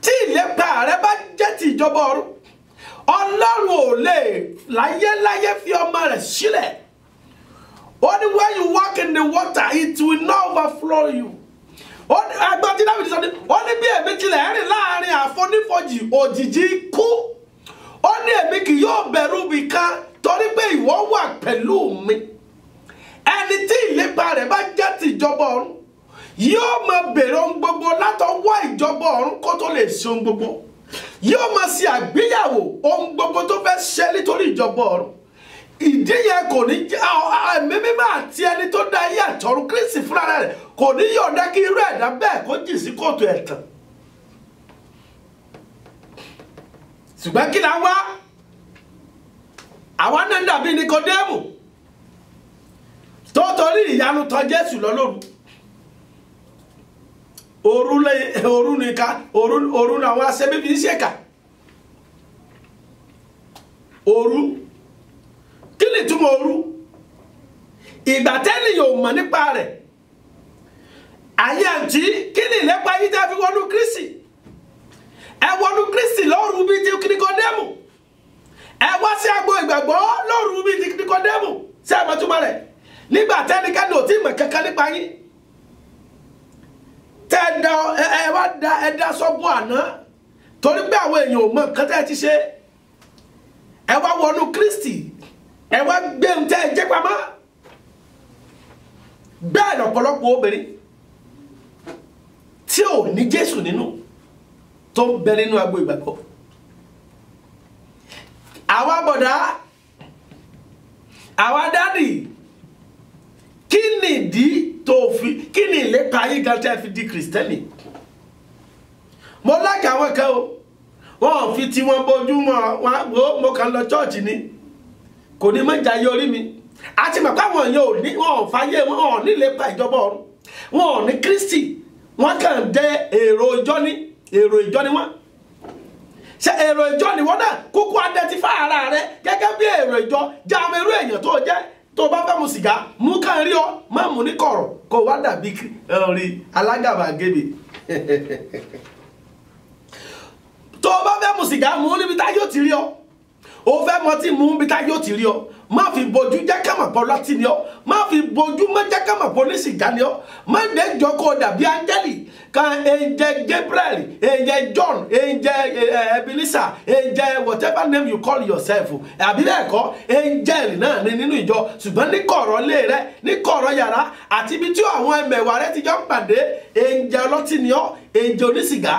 tí ìlépa rẹ bá jẹ́ ti ìjọba ọ̀run Ọlọ́run ò lè láyéláyé fi ọmọ rẹ̀ sílẹ̀ ó ní when you walk in the water it will not overflow you agbọ́n tí Dáfídì sọ ní ó ní bí èmi tilẹ̀ rìn láàrin àfonífojì òjìji ikú ó ní èmi kì yóò bẹ̀rù bì kan torí pé ìwọ wà pẹ̀lú mi ẹni tí ìlépa rẹ̀ bá jẹ́ ti ìjọba ọ̀run yóò máa bèrè ohun gbogbo látọwọ́ ìjọba ọ̀run kó tó lè ṣe ohun gbogbo yóò máa ṣe àgbéyàwó ohun gbogbo tó fẹ́ ṣe nítorí ìjọba ọ̀run ìdí yẹn kò ní ẹ̀mí mímọ́ àti ẹni tó dá ayé àtọ̀run Kristi fúnra rẹ̀ kò ní yọ̀ǹda kí irú ẹ̀dá bẹ́ẹ̀ kó jì sí kóòtù ẹ̀tàn ṣùgbọ́n kí la wá àwa náà dàbí Níkódémù tó torí ìyanu tọ̀ Jésù lọ lóru òru nìkan òru ní àwọn aṣẹ́bíbí ń ṣèkà òru kí ni túmọ̀ òru ìgbà tẹ́lẹ̀ yóò mọ̀ nípa rẹ̀ ayé àǹtí kí ni ìlépa yìí tẹ́ fi wọnú Kristi ẹ wọnú Kristi lóru bíi ti Níkódémù ẹ wá sí agbo ìgbàgbọ́ lóru bíi ti Níkódémù sí àmọ́túmọ̀ rẹ̀ nígbà tẹ́nikẹ́ni ò tí mọ̀ kankan nípa yín ẹ dá sọ́gbọ́n àná torí pé àwọn èèyàn ò mọ̀ nǹkan tẹ́ ẹ ti ṣe ẹ wá wọnú Kristi ẹ wá gbé ń tẹ́ ẹ jẹ́ pamọ́ bẹ́ẹ̀ lọ́pọ̀lọpọ̀ obìnrin tí ò ní Jésù nínú tó ń bẹ nínú agbo ìgbàgbọ́ àwa bọ̀dá àwa dádì kí ni ìdí tó fi kí ni ìlépa yìí gan tẹ́ fi di kìrìsìtẹ́nì mo lákà àwọn kan o wọ́n fi tí wọ́n bójú mọ́ mo kàn lọ chọ́ọ̀chì ni kò ní mọ́ ìjà yorí mi àti màpá wọn yóò ní wọn ò fàyè wọn ò ní ìlépa ìjọba ọ̀run wọn ò ní Kristi wọn kàn dé èrò ìjọ ni wọn ṣe èrò ìjọ ni wọn náà kúkú identify ara rẹ gẹ́gẹ́ bí èrò ìjọ jẹ́ àwọn irú èèyàn tó jẹ́ tó bá fẹ́ mu sìgá mú kàn rí ọ má mú ní kọ̀rọ̀ kó wá dàbí rí alágàbàgebè tó bá fẹ́ mu sìgá mú níbi tá yóò ti rí ọ o fẹ́ mọ tí mú bí tá yóò ti rí ọ má fi bojú jẹ́ ká mọ̀ pọ̀ lọ́tí ni ọ má fi bojú má jẹ́ ká mọ̀ pọ̀ ní sìgá ni ọ má dé jọ kó dàbí áńgẹ́lì kan angel Gabriel angel John angel Ebenezer angel whatever name you call yourself àbí bẹ́ẹ̀ kọ́ angel náà ni nínú ìjọ ṣùgbọ́n ní kọ̀rọ̀ lé rẹ ní kọ̀rọ̀ yàrá àti ibi tí àwọn ẹmẹ̀wà rẹ ti jọ ń pàdé angel ọlọ́tí ni ọ angel onísìgá.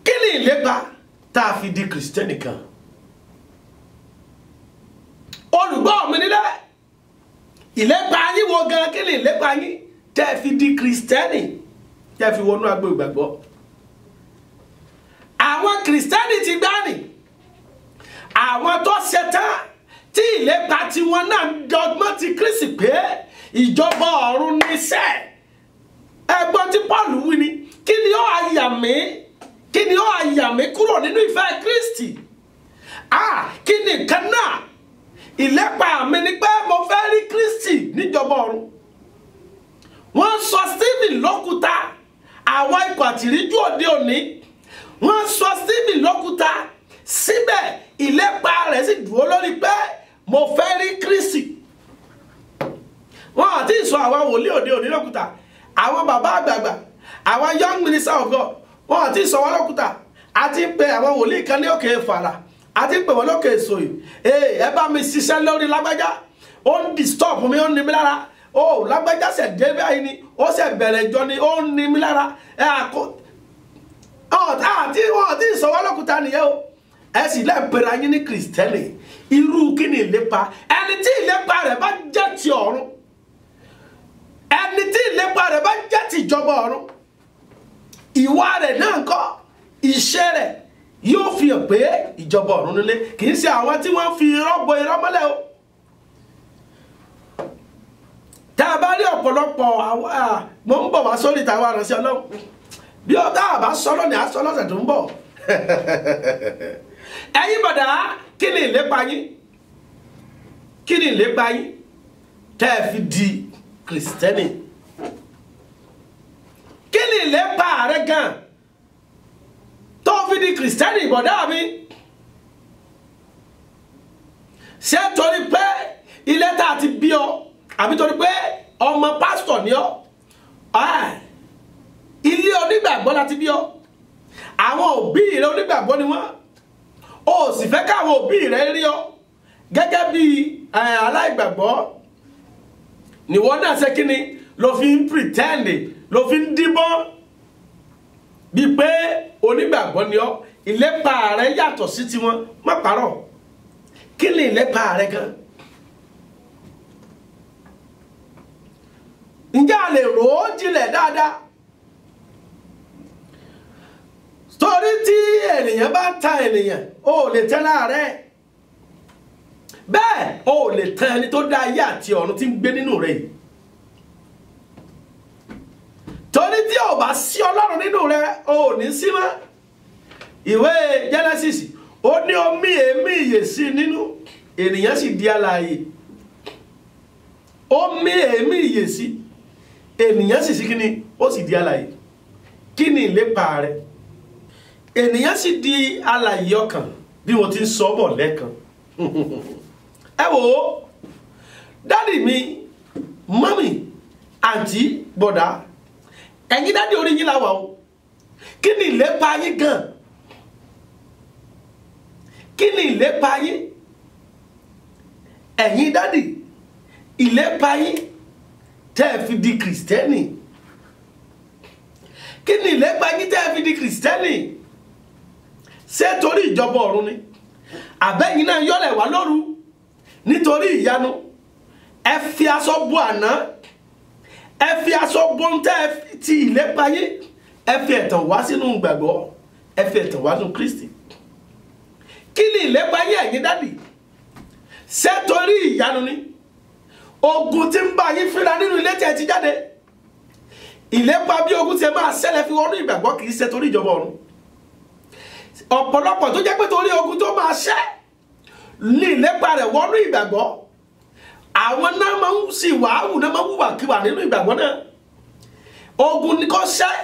Kí ni ìlépa tá a fi di Kristẹni kan? Olùgbọ́ mi nílẹ̀, ìlépa yín wo gan kí ni ìlépa yín tẹ́ fi di Kristẹni tẹ́ fi wọnú agbo ìgbàgbọ́? Àwọn Kristẹni ti gbani, àwọn tó ṣetán tí ìlépa tí wọn náà dọ́gbọ́n ti Kristi pé ìjọba ọ̀run níṣẹ́. Ẹgbọ́n tí Paul wí ni, kí ni ó àyà mí? Kí ni ó àyà mí kúrò nínú ìfẹ́ Kristi? Kí ni nǹkan náà? Ìlépa mi ni pé mo fẹ́ rí Kristi níjọba ọ̀run. Wọ́n sọ Stephen lókúta, àwọn ikọ̀ àtìríjú òde òní. Wọ́n sọ Stephen lókúta, síbẹ̀ ìlépa rẹ̀ sì dúró lórí pé mo fẹ́ rí Kristi. Wọ́n àti sọ àwọn wòlíì òde òní lókúta, àwọn bàbá àgbààgbà, àwọn young minister of God. Wọ́n àti sọ wọ́n lókúta, àti pé àwọn wòlíì kan ní òkè Fàrà, àti pé wọ́n lókè Sòyí. Ẹ bá mi ṣiṣẹ́ lórí lágbájá, ó ń disturb mi, ó ń ní mi lára. Lágbájá ṣẹ̀ dé báyìí ni, ó ṣẹ̀ bẹ̀rẹ̀ ìjọ ni, ó ń ní mi lára. Wọ́n àti sọ wọ́n lókúta nìyẹn o. Ẹ sì lẹ́ẹ̀pẹ̀rẹ̀ ayé ní Kristẹni. Irú kí ni ìlépa? Ẹni tí ìlépa rẹ̀ bá jẹ́ ti ọ̀run, ẹni tí ìlépa rẹ̀ bá jẹ́ ti ìjọba ọ̀run, ìwà rẹ̀ náà kọ́, iṣẹ́ rẹ̀ yóò fi hàn pé ìjọba ọ̀run nílé. Kì í ṣe àwọn tí wọ́n fi irọ́ bo irọ́ mọ́lẹ̀ o. Tá a bá rí ọ̀pọ̀lọpọ̀ mo ń bọ̀ wá sórí ìtàwọn àránṣẹ́ Ọlọ́run bí ó tá a bá sọ́lọ́ ní aṣọ lọ́sẹ̀ tó ń bọ̀. Ẹ̀yin bọ̀dá, kí ni ìlépa yín? Kí ni ìlépa yín tẹ́ ẹ fi di Kristẹni? Kí ni ìlépa rẹ gan tó fi di Kristẹni bọ̀dá mi? Ṣé torí pé ilé tá a ti bí ọ àbí torí pé ọmọ pásítọ̀ ni ọ? Ilé onígbàgbọ́ láti bí ọ, àwọn òbí rẹ onígbàgbọ́ ni wọ́n, o sì fẹ́ káwọn òbí rẹ rí ọ gẹ́gẹ́ bí aláìgbàgbọ́, níwọ náà ṣe kí ni ló fi ń pretend, ló fi ń díbọ́n bí pé onígbàgbọ́ ni ọ. Ìlépa rẹ yàtọ̀ sí tiwọn, má parọ́. Kí ni ìlépa rẹ gan? Ǹjẹ́ a lè rò ó jinlẹ̀ dáadáa? Torí tí ènìyàn bá ta ènìyàn, o lè tẹ́ láàrẹ́. Bẹ́ẹ̀ o lè tẹ́ ẹni tó dá ayé àti ọ̀run tí ń gbé nínú rẹ̀. Torí tí o bá sí Ọlọ́run nínú rẹ̀, o ní sí mọ́. Ìwé Genesis, ó ní omi èémí ìyè sí nínú, ènìyàn sì di alààyè. Omi èémí ìyè sí, ènìyàn sì sí kíni, ó sì di alààyè. Kí ni ìlépa rẹ̀? Ènìyàn sì di alààyè ọkàn bí mo ti ń sọ bọ̀ lẹ́ẹ̀kan. Ẹ wò ó, dádì mi, mọ́mì, àǹtí, bọ̀dá, ẹ̀yin dádì orí yín láwà o. Kí ni ìlépa yín gan? Kí ni ìlépa yín? Ẹ̀yin dádì, ìlépa yín tẹ́ ẹ fi di Kristẹni. Kí ni ìlépa yín tẹ́ ẹ fi di Kristẹni? Ṣé torí ìjọba ọ̀run ni? Àbẹ́yìn náà yọ́lẹ̀ wá lóru nítorí ìyanu? Ẹ fi aṣọ bo àná, ẹ fi aṣọ bo ń tẹ́ ti ìlépa yín, ẹ fi ẹ̀tàn wá sínú ìgbàgbọ́, ẹ fi ẹ̀tàn wá sínú Kristi. Kí ni ìlépa yín ẹ̀yin dádì? Ṣé torí ìyanu ni? Ogun tí ń bá yín fínra nínú ilé tí ẹ ti jáde, ìlépa bí ogun tí ẹ máa ṣẹlẹ̀ fi wọnú ìgbàgbọ́ kì í ṣe torí ìjọba ọ̀run. Ọ̀pọ̀lọpọ̀ tó jẹ́ pé torí ogun tó máa ṣẹ́ ní ìlépa rẹ̀ wọnú ìgbàgbọ́, àwọn náà máa ń sì wàhálù, náà máa ń wùwàkiwà nínú ìgbàgbọ́ náà. Ogun ní kò ṣẹ́,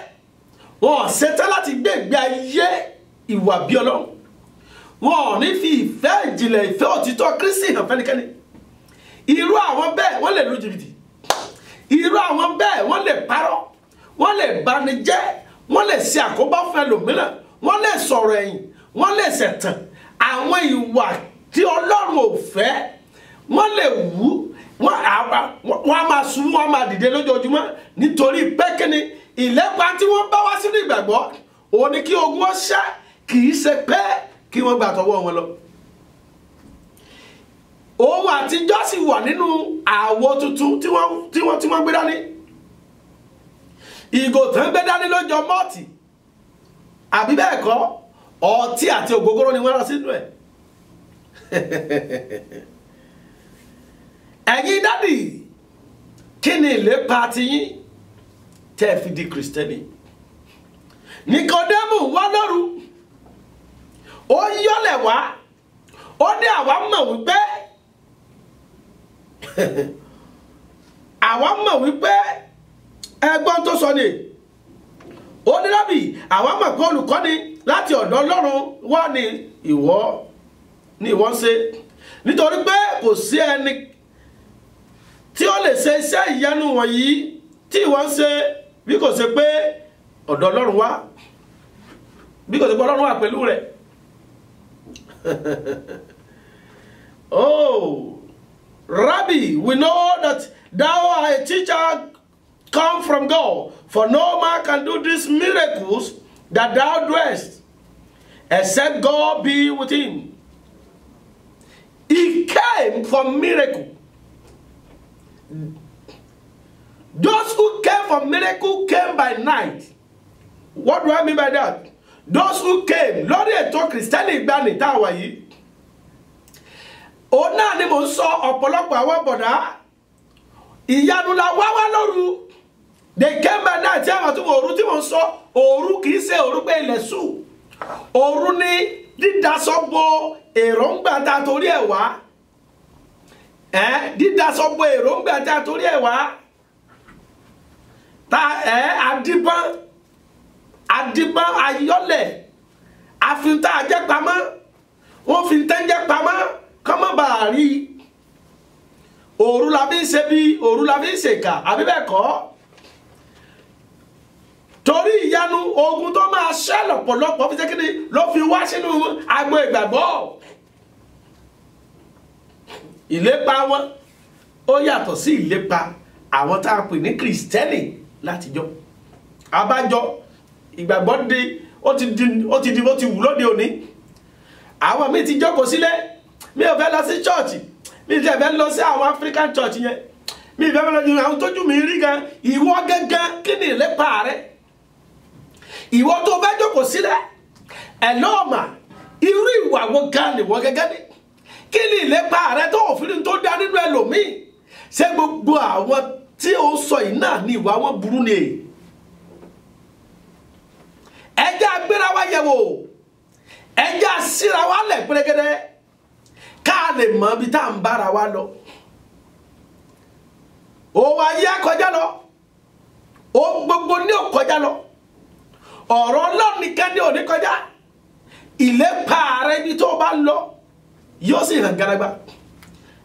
wọn ò ṣetán láti gbé ìgbé ayé ìwà bí Ọlọ́run wọn ò ní fi ìfẹ́ ìjìnlẹ̀ ìfẹ́ òtítọ́ Kristi hàn fẹ́nikẹ́ni. Irú àwọn bẹ́ẹ̀ wọ́n lè lu jìbìtì, irú àwọn bẹ́ẹ̀ wọ́n lè parọ́, wọ́n lè banijẹ́, wọ́n lè ṣe àkóbá fún ẹlòmíràn, wọ́n lè sọ̀rọ̀ ẹ̀yìn, wọ́n lè ṣẹ̀tàn. Àwọn ìwà tí Ọlọ́run ò fẹ́ wọ́n lè wú, wọ́n á máa sùn, wọ́n á máa dìde lójoojúmọ́ nítorí pé kíni ìlépa tí wọ́n bá wá sínú ìgbàgbọ́ òun ni kí ogun ó ṣẹ́, kì í ṣe pé kí wọ́n gbà tọwọ́ wọn lọ. Ohun àtijọ́ sì wà nínú àwo tuntun tí wọ́n gbé dání. Ìgò tán gbé dání ló jọ mọ́ọ̀tì àbí bẹ́ẹ̀ kọ́, ọtí àti ògógóró ni wọ́n rán sínú ẹ̀. Ẹ̀yin dádì, kí ni ìlépa tiyín tẹ́ fi di Kristẹni? Nikodemu wá lóru, ó yọ́lẹ̀ wá, ó ní àwa mọ̀ wípé ẹgbọ́n tó sọ ni, ó ní Rábì, àwa mọ̀ pé olùkọ́ni láti ọ̀dọ̀ Ọlọ́run wá ní ìwọ ń ṣe, nítorí pé kò sí ẹni tí ó lè ṣe iṣẹ́ ìyanu wọ̀nyí tí ìwọ ń ṣe bí kò ṣe pé ọ̀dọ̀ Ọlọ́run wá, bí kò ṣe pé Ọlọ́run wà pẹ̀lú rẹ̀. Oh, Rabbi, we know that thou art a teacher come from God, for no man can do these miracles that thou doest, except God be with him. He came for miracle. Those who came for miracle came by night. What do I mean by that? Those who came, lórí ètò Kristẹni ìgbàanì tá a wà yìí, òun náà ni mo sọ ọ̀pọ̀lọpọ̀ àwọn bọ̀dá ìyanu la wá lóru. They came by night. Tí àwọn tó wọ òru tí mo sọ, òru kì í ṣe òru pé ilẹ̀ ṣú. Òru ni dídásọ́gbó èròǹgbà tá a torí ẹ̀ wá. Dídásọ́gbó èròǹgbà tá a torí ẹ̀ wá. Àdìbọn ayọ́lẹ̀ àfintá ajẹ́ pamọ́, wọ́n fi tẹ́ńjẹ́ pamọ́ kọ́mọ́ bá a rí. Òru la fi ń ṣe bí òru la fi ń ṣèkà àbí bẹ́ẹ̀ kọ́. Torí ìyanu ogun tó máa ṣẹ́ lọ́pọ̀lọpọ̀ fi ṣe kíni ló fi wá sínú agbo ìgbàgbọ́. Ìlépa wọn ó yàtọ̀ sí ìlépa àwọn tá a pè ní Kristẹni látijọ́. Abájọ ìgbàgbọ́ dé ó ti wù lóde òní. Àwọn míì ti jókòó sílẹ̀, mi ò fẹ́ lọ sí chọ́ọ̀chì, mi ò fẹ́ lọ sí àwọn African church yẹn, mi ò fẹ́ lọ sí àwọn tójú mi rí gan. Ìwọ gángan kí ni ìlépa rẹ? Ìwọ tó fẹ́ jókòó sílẹ̀ ẹ̀ lọ́ọ̀mà irú ìwà wo gan ni wọ́n gẹ́gẹ́ ní? Kí ni ìlépa rẹ tó òfin tó dá nínú ẹlòmíì? Ṣé gbogbo àwọn tí ó sọ yìí náà ni ìwà wọn burú ni? Ẹjẹ́ agbéra wa yẹ̀ wò, ẹjẹ́ asíra wa lẹ̀ pẹ́rẹ́gẹ́dẹ́ ká lè mọ ibi tá à ń bára wa lọ. Òwò ayé akọjá lọ, ó gbogbo ní òkọjá lọ, ọ̀rọ̀ Ọlọ́run nìkan ní òní kọjá. Ìlépa rẹ ibi tó bá lọ yóò sì hàn garagba.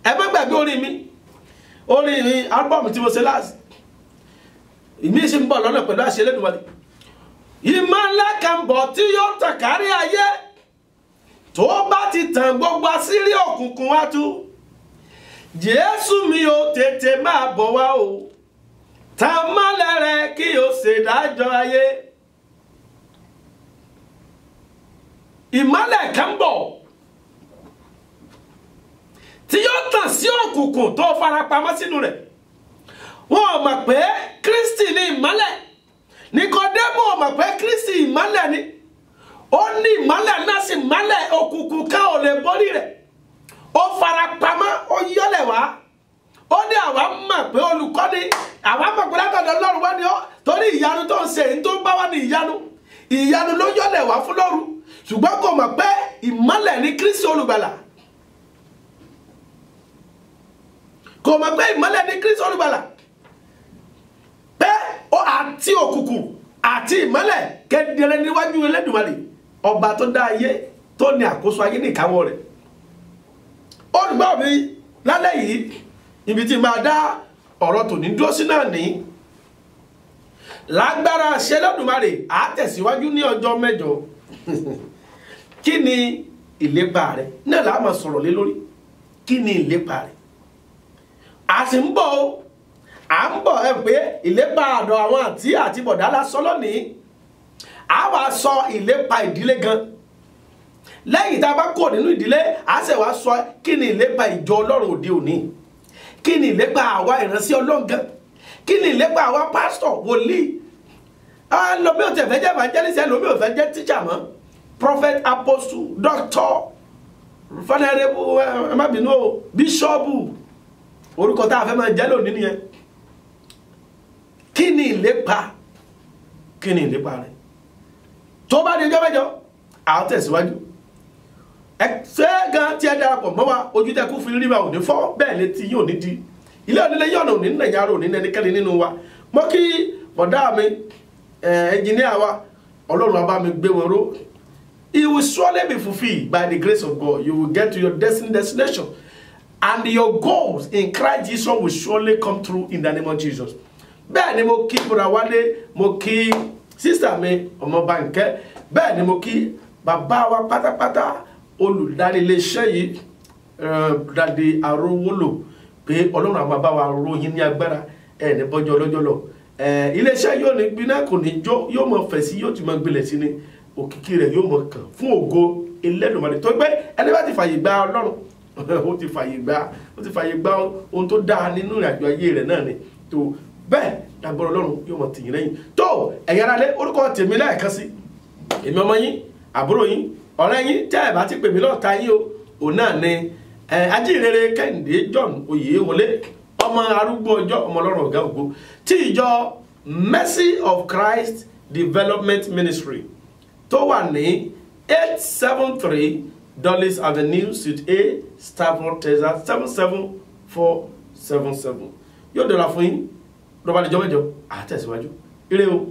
Ẹ má gbàgbé orin mi album tí mo ṣe láàsì, ìmí sì ń bọ̀ lọ́nà pẹ̀lú àṣẹ Elédùmarè. Ìmọ́lẹ̀ kan bọ̀ tí yóò tàn kárí ayé, tó bá ti tàn gbogbo àṣírí òkùnkùn wá tú. Jésù mi ò tètè máa bọ̀ wá o, tàn mọ́lẹ̀ rẹ kí o ṣèdájọ́ ayé. Ìmọ́lẹ̀ kan bọ̀ tí yóò tàn sí òkùnkùn tó farapamọ́ sínú rẹ̀. Wọ́n ò mọ̀ pé Kristi ni ìmọ́lẹ̀. Nikodemu ò mọ̀ pé Kristi ìmọ́lẹ̀ ni. Ó ní ìmọ́lẹ̀ náà sì mọ́lẹ̀, òkùnkùn ká ò lè borí rẹ̀. Ó farapamọ́, ó yọ́lẹ̀ wá. Ó ní àwa mọ̀ pé olùkọ́ni, àwa mọ̀ pé látọ̀dọ̀ Ọlọ́run wá ni ó, torí ìyanu tó ń ṣe èyí tó ń bá wá ní ìyanu. Ìyanu ló yọ́lẹ̀ wá fún lóru. Ṣùgbọ́n kò mọ̀ pé ìmọ́lẹ̀ ni Kristi olùgbàlà. Kò mọ̀ pé ìmọ́lẹ̀ ni Kristi olùgbàlà. Pé ó àti òkùnkùn àti ìmọ́lẹ̀ kedere níwájú Elédùmarè. ọba tó dá ayé tó ní àkóso ayé ní ìkáwọ́ rẹ̀. Olùgbọ́ mi lálẹ́ yìí ibi tí máa dá ọ̀rọ̀ tòní dúró sí náà ní lágbára ṣe lọ́dùmarè á tẹ̀síwájú ní ọjọ́ mẹ́jọ. Kí ni ìlépa rẹ̀ náà la máa sọ̀rọ̀ lé lórí. Kí ni ìlépa rẹ̀? A sì ń bọ̀ o, à ń bọ̀ ẹ pé ìlépa àdọ̀ àwọn àǹtí àti bọ̀dá lásán lónìí. A wá sọ ìlépa ìdílé gan. Lẹ́yìn tá a bá kó nínú ìdílé, a sì wá sọ kí ni ìlépa ìjọ Ọlọ́run òde òní. Kí ni ìlépa àwa ìránṣẹ́ Ọlọ́run gan? Kí ni ìlépa àwa pásítọ̀ wòlíì? Lómi ò tẹ̀ fẹ́ jẹ́ evangelist, lómi ò fẹ́ jẹ́ teacher mọ́. Prophet, apostle, doctor, venerable, ẹ má bínú o, bishop, orúkọ tá a fẹ́ máa jẹ́ lónìí nìyẹn. Kí ni ìlépa? Kí ni ìlépa rẹ̀? Tó bá di ọjọ́ mẹ́jọ, a tẹ̀síwájú. Ṣé gan tí ẹ darapọ̀ mọ́ wa, ojú tẹ kú fi rí wa ò ní fọ́, bẹ́ẹ̀ létí yóò ní di. Ilé onílé yọ̀nà òní nínú ẹ̀yà rò ní ẹnikẹ́ni nínú wa. Mo kí bọ̀dá mi, ẹnjìníà wa, Ọlọ́run á bá mi gbé wọn ró. It will surely be fulfilled by the grace of God. You will get to your destination. And your goals in Christ Jesus will surely come through in the name of Jesus. Bẹ́ẹ̀ ni mo kí Bùrà Wálé, mo kí sísà mi ọmọ Bánkẹ́, bẹ́ẹ̀ ni mo kí bàbá wa pátápátá olùdarí iléeṣẹ́ yìí Dádì Arówólò pé Ọlọ́run àwọn bàbá wa ròyìn ní agbára ẹ̀ ní bọ́jọ́ ọlọ́jọ́ lọ. Iléeṣẹ́ yóò ní gbiná kò ní jó, yóò mọ fẹ̀ sí, yóò ti mọ gbilẹ̀ sí ni. Òkìkí rẹ̀ yóò mọ̀ kàn fún ògo Elédùmarè tó gbé ẹni bá ti fàyè gba Ọlọ́run ó ti fàyè gba ohun tó dáa nínú ìrìnàjò ayé rẹ̀ náà ni tó bẹ́ẹ̀ lágbára Ọlọ́run yóò mọ̀ tìyín lẹ́yìn tó ẹ̀yin ará lé orúkọ tèmi lẹ́ẹ̀kan sí èmi ọmọ yín àbúrò yín ọ̀rẹ́ yín tẹ́ ẹ̀ bá ti pè mí lọ́ọ̀ta yín o òun náà ni Ajíhìnrere Kẹ́hìndé John Oyèwọlé ọmọ arúgbó ọjọ́ ọmọ Ọlọ́run ọ̀gá ògo tí ìjọ Mercy of Christ Development Ministry tó wà ní 873 Dulles Avenue Suite A Stafford Texas 77477 yóò dára fún yín lọ́ba lè jọ́ mẹ́jọ àtẹ̀síwájú ire o.